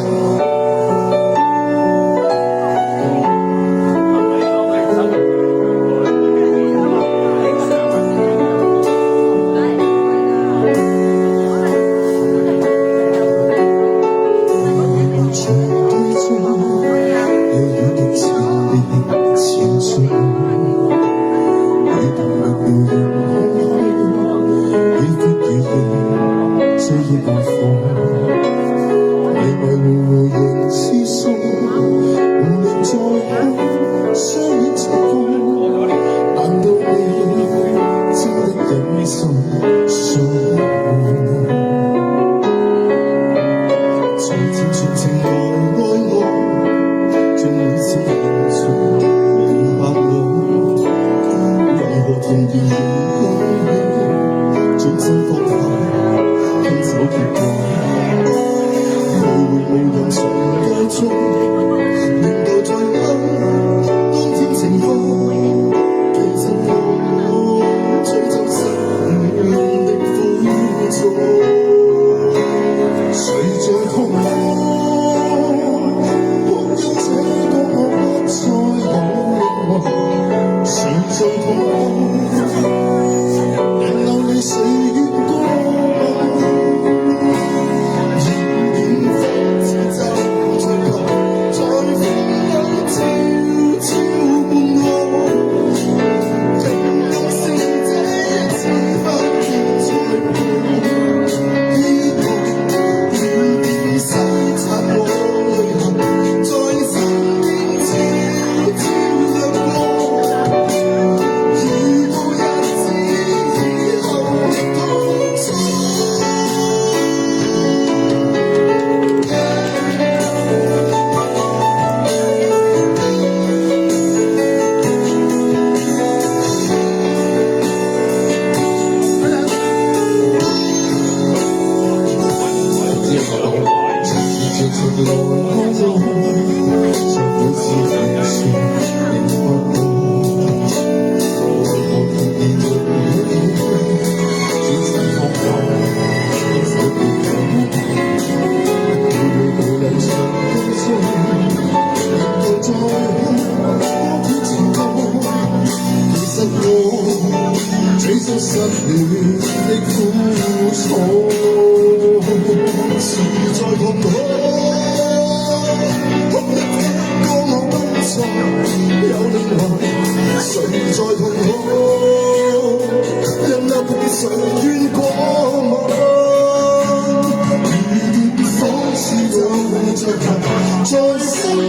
在心裏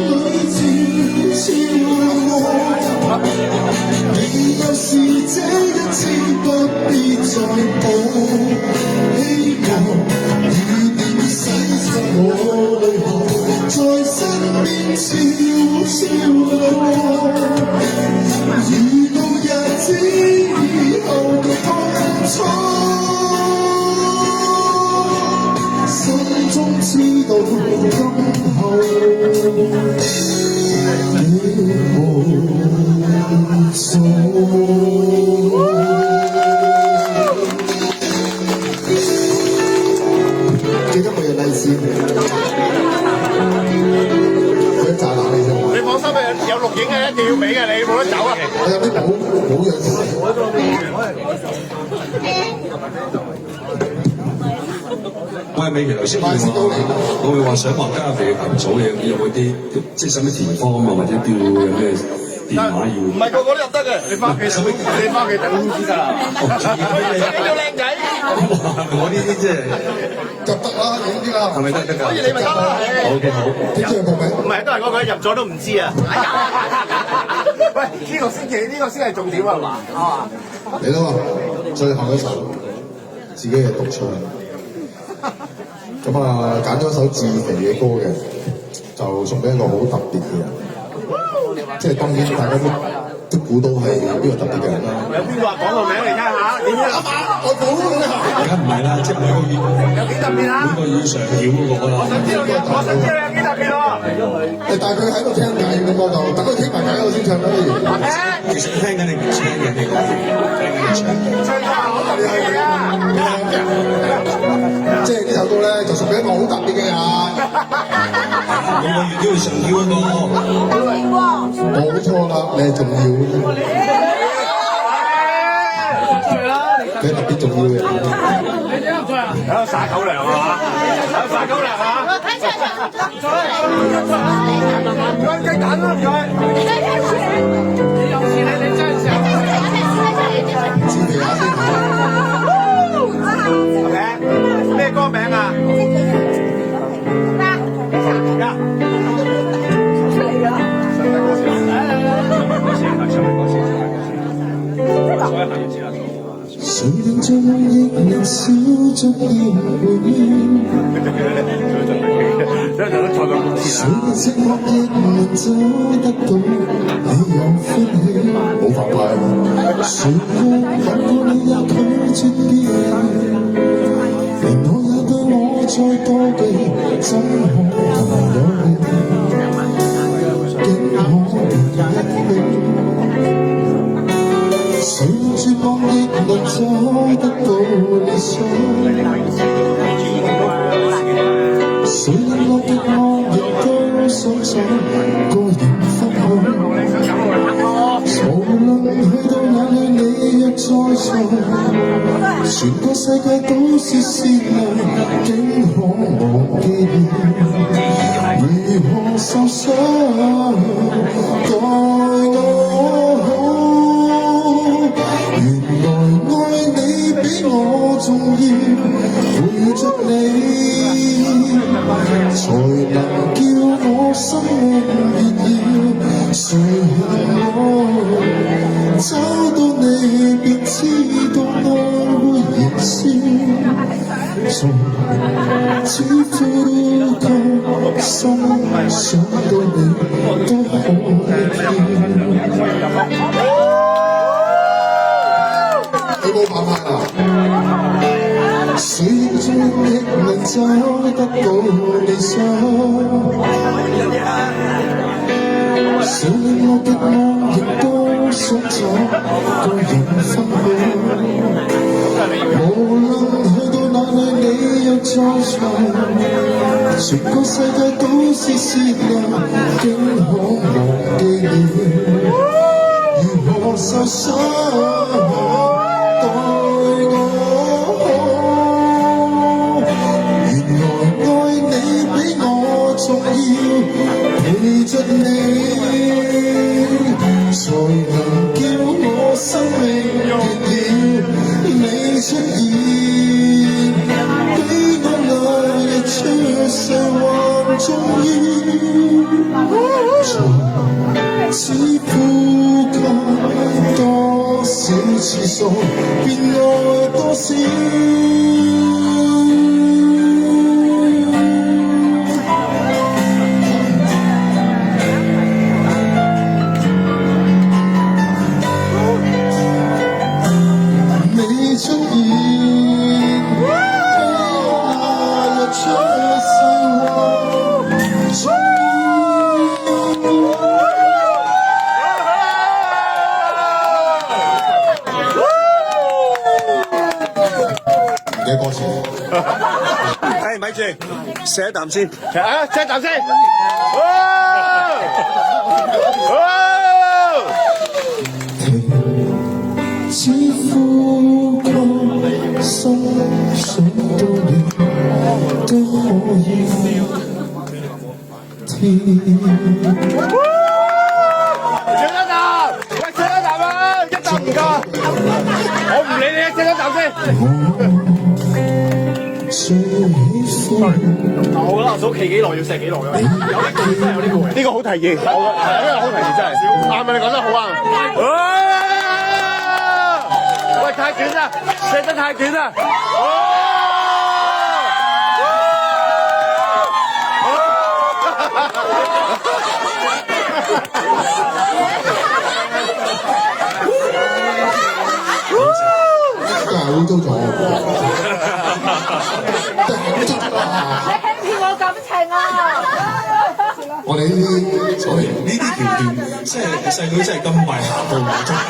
悄悄愛。你若是這一次不必再補，希望雨點洗刷我淚痕，在身邊悄悄愛。遇到日子以後嘅痛楚，心中知道今後你無數。記得每日利是，佢炸冷你啫。你放心啊，有錄影嘅一定要俾嘅，你冇得走啊！我有啲保養先。喂，美琪頭先我會話想話加肥嘅群組，你有冇啲即係使唔使填方啊？或者叫有咩電話要？唔係個個都入得嘅，你翻屋企等，你翻屋企等先得啦。你做靚仔，我呢啲即係就得啦，影啲啦，係咪得㗎？所以你咪得啦。好嘅好。點知佢報名？唔係都係嗰個入咗都唔知啊！喂，呢個先係重點啊嘛！嚟啦喎，最後一首自己嘅獨唱。咁啊，揀咗首自肥嘅歌嘅，就送俾一個好特別嘅人。即係當然大家都估到係邊個特別嘅人啦。有邊個話講個名嚟聽下？點樣諗啊？我估㗎。梗唔係啦，即係每個月有幾特別啊？每個月上繳嗰個啦。我想知道有幾特別喎？你帶佢喺度聽偈咁我就等佢傾埋偈我先唱啦。其實聽緊你唔聽緊你講，聽緊你唱。唱歌好特別嘅啊！即係呢首歌咧，就送俾一個好特別嘅人。每個月都要上繳嗰個。冇錯啦，你係重要嘅。你係特別重要嘅。喺度撒狗糧啊嘛！喺度撒狗糧啊！睇唱唔該雞蛋啦，唔該。你有錢咧，你真係成日自肥下先。OK， 咩歌名啊？誰人像亦能笑着要回應，誰人寂寞亦能找得到你有歡喜，冇法派。誰人看到你也拒絕別人，連我也對我再多記，怎可能有你，竟可變一起。誰絕望亦能找得到理想，誰令我極望亦都想找個人分享。無論去到哪裏，你若在場，全個世界都是善良，竟可忘記如何受傷，待我好。原來愛你比我重要，陪着你才能叫我生命熱耀。誰恨我找到你便知道愛會燃燒，從此呼吸心想到你都可以跳。你冇辦法啦！誰最亦能找得到理想，誰令我極望亦都想找個人分享。無論去到哪裏，你若在場，全個世界都是善良，竟可忘記了如何受傷。待我好，原來愛你比我重要，陪着你才能叫我生命熱耀。你出現比我那日出世還重要。只呼吸多少次數，便愛多少。你出現，那日出世話。嘅歌詞，誒咪住，食一啖先，啊食一啖先，只呼吸，心想到你都可以甜。食一啖，喂食一啖啊，一啖唔夠，我唔理你，食一啖先。最喜歡。我覺得阿嫂企幾耐要食幾耐啊！有呢個真係有呢個，呢個好提議，係呢個好提議真係。啱啊！你講得好啊！喂，太短啦，食得太短啦！真係污糟咗。你欺騙我感情啊！我哋呢啲橋段，即係細女真係咁快行到唔中間，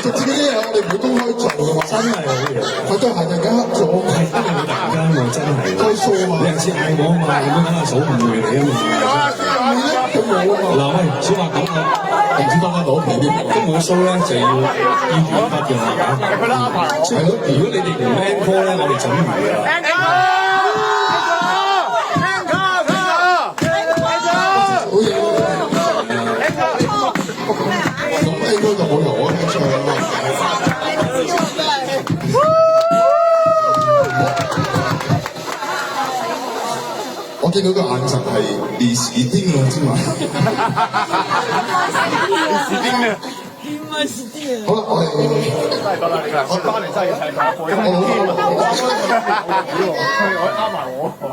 自己啲嘢我哋唔會公開做嘅嘛，真係好嘢。佢對鞋突然間黑咗，係因為你突然間喎，真係開數啊！你有次嗌我啊嘛，咁樣阿嫂誤會你啊嘛。咁冇啊嘛。嗱喂，小白講啦，唔知當間攞皮啲，咁我 show 咧就要完畢嘅啦。係咯，如果你哋唔 encore 咧，我哋就唔會啦。應該就冇由我聽唱啦。我見到個眼神係電視丁啊，知嘛？電視丁啊！好啦，我哋我翻嚟真係要睇下播音。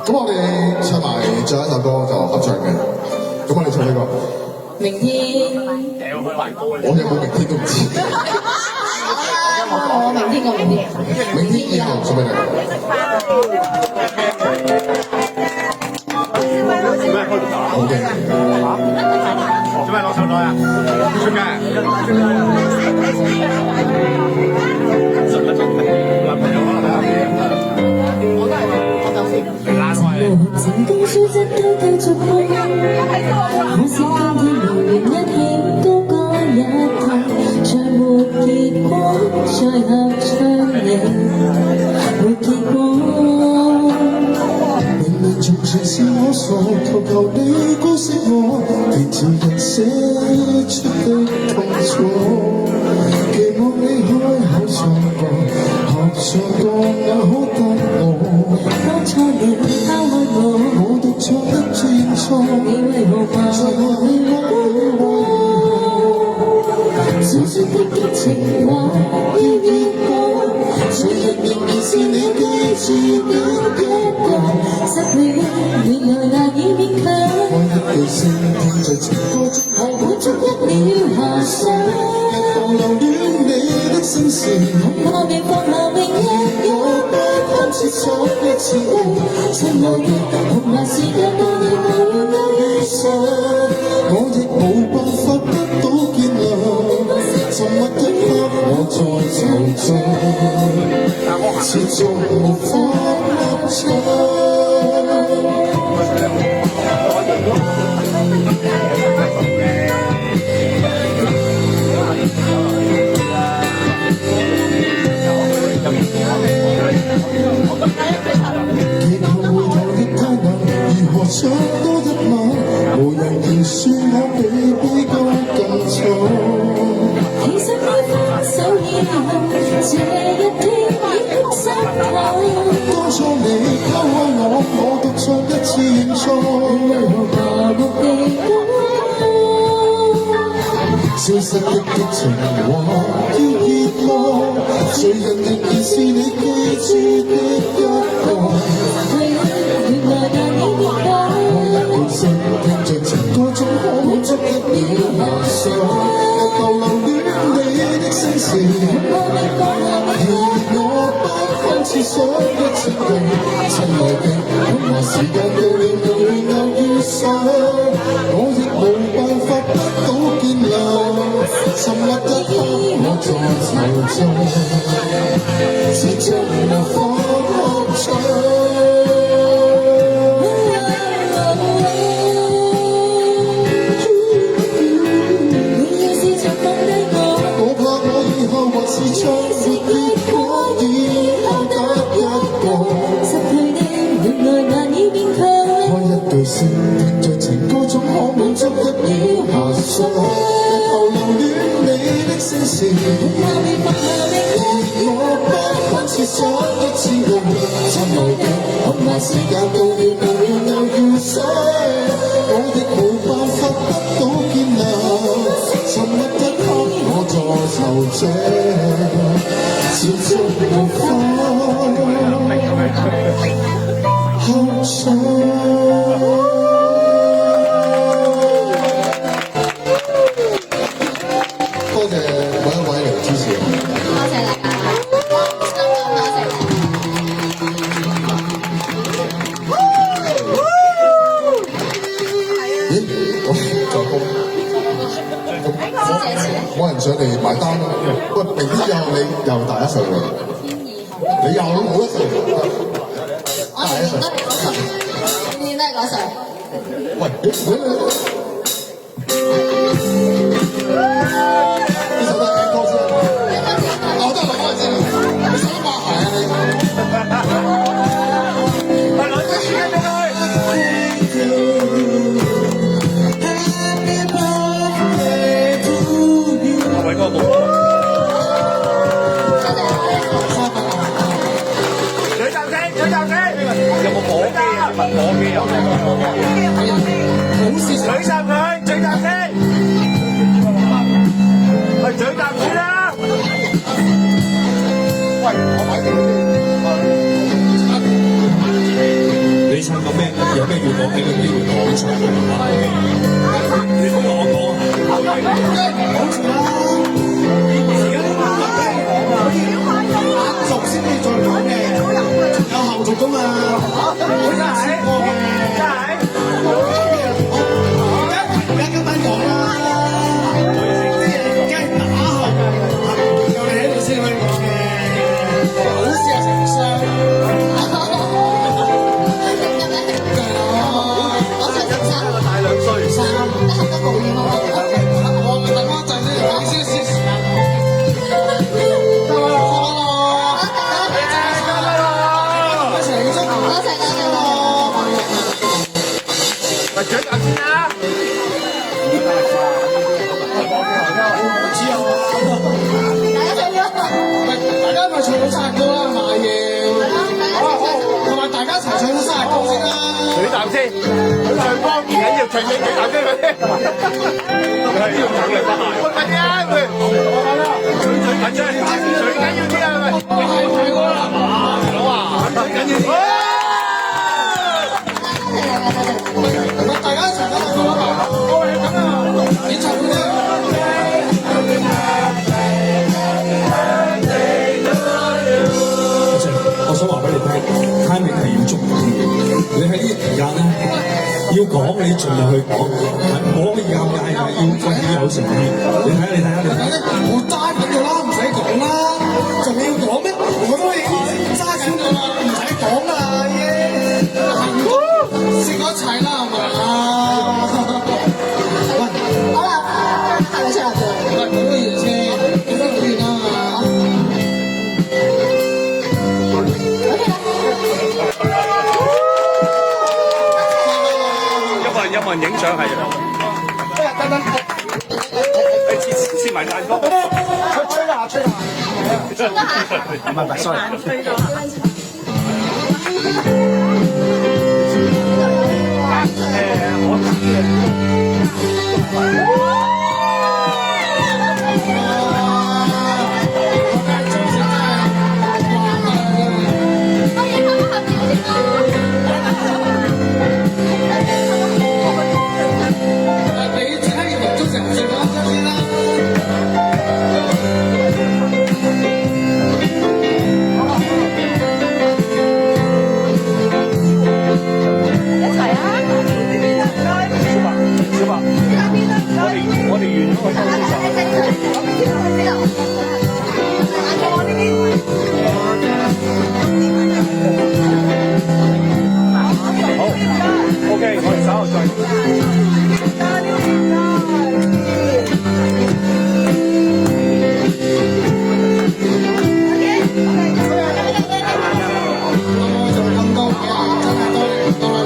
咁我哋唱埋最後一首歌就合唱嘅。咁我哋唱呢個。明天，我有冇明天都唔知。我明天個明天，明天以後送俾你。好嘅。做咩攞手袋啊？出街。成功書籍都繼續看，可是今天無緣一起高歌一趟，再沒結果，最後唱你沒結果。明明從前是我傻，求你姑息我，連條人寫出的痛楚，期望你開口唱過，合唱過也可得我。當初你拋開我獨唱得最錯，你為何怕在我你愛我，小說的激情話要越過，誰人仍然是你記住的一個，失去原來難以勉強，我一句聲聽在情歌中，係滿足一秒遐想，日後留戀你的心事，恐怕未放下永遠也不堪切錯一次淚，親愛的恐怕時間到了我要遇上，我亦無辦法得到見諒，沉默的刻我在惆悵，始終無法合唱。唱多一晚，無人言說我比悲歌更重。其實你分手以後，這一天已經失態。當初你拋開我，我獨唱一次認錯。為何麻木地消失的激情和要熱望，最近仍然是你記住的一個。原來難以面對。我一句聲聽着情歌中可滿足一秒遐想，又留戀你的聲線，而我不堪設想一次人，親愛的，恐怕時間到了又遇上，我亦無辦法得到見諒，沉默一刻我在惆悵，始終無法合唱。或是唱沒結果，以後得一個失去的原來難以勉強。開一句聲，聽在情歌中可滿足一秒遐想，日後留戀你的聲線，我不堪設想一次人，親愛的，恐怕時間到了又遇上，我亦無辦法得到見諒，沉默一刻我在惆悵，始終無法合唱。多謝每一位嚟支持。多謝大家，心諗多謝。咦？我助攻。冇人上嚟埋單啦！喂，明天以後你又大一歲喎，你又冇一歲。我年年都係嗰歲，年年都係嗰歲。喂，呢首都係 encore 先，我都係攞嚟先，你使乜抹鞋啊你？係攞啲錢俾佢。偉哥冇。舉手先，舉手先。有冇火機啊？問火機有冇？好事舉手佢，舉手先。係舉手先啦。喂，我買定你唱緊咩？有咩願望俾個機會講出嚟啊？你同我講講住啦。壓軸先至再講嘅，有後續㗎嘛。真係，真係。而家今晚講啦，即係梗係打後，有你喺度先可以講嘅。好事係成雙。我想食生，大2歲，你合得冇嘢喎。我等我陣先，講先先。咪舉手先啦！大家咪唱到生日歌啦，買嘢。同埋大家一齊唱到生日歌先啦。舉啖先，最方便緊要唱幾句啖先佢先。係要獎勵翻。喂，快啲啊！佢最緊要啲啊！咪係喎，好啊，最緊要啲。大家一齊啦，好啊！咁啊，演唱會咧。我想話俾你聽 ，timing 係要捉緊嘅。你喺呢個期間咧，要講你盡量去講，唔好可以尷尬，要有誠意。你睇下，我揸緊㗎啦，唔使講啦，仲要講咩？我都已經揸緊㗎啦，唔使講啦，已經行動食咗一齊啦，係嘛？好啦，係咪出嚟做？唔係講乜嘢先？講得好遠啦嘛。有冇人影相係啊？你切埋蛋糕。吹啦，吹啦。唔係，sorry。OK，我哋稍後再。就係咁多位啊！真係多啦。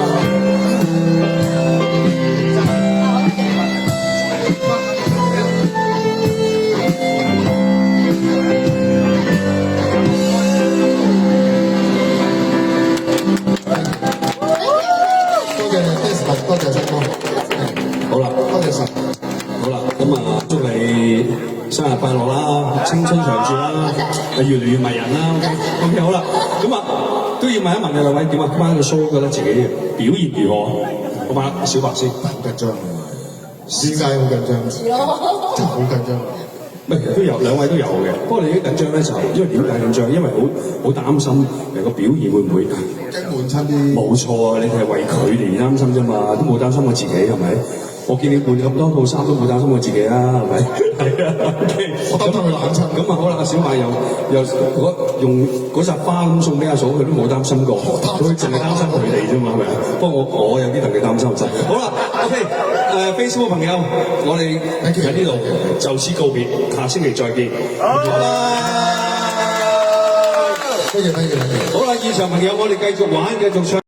多謝新哥，好啦，多謝神。好啦，咁啊，祝你生日快樂啦，青春長駐啦，越嚟越迷人啦。OK， 好啦，咁啊都要問一問你兩位點啊？今晚嘅 show 覺得自己表現如何？好嘛，小白先。好緊張，點解好緊張？真係好緊張。唔係都有兩位都有嘅，不過你啲緊張咧就因為點解緊張？因為好擔心個表現會唔會驚悶親啲。冇錯啊！你哋係為佢哋擔心啫嘛，都冇擔心過自己係咪？我見你換咁多套衫都冇擔心過自己啦，係咪？係啊。我擔心佢冷親。咁啊好啦，阿小馬又用嗰扎花咁送俾阿嫂，佢都冇擔心過，佢淨係擔心佢哋啫嘛，係咪？不過我有啲特別擔心真。好啦 ，OK，Facebook 朋友，我哋喺呢度就此告別，下星期再見。好啦，多謝。好啦，現場朋友，我哋繼續玩，繼續唱。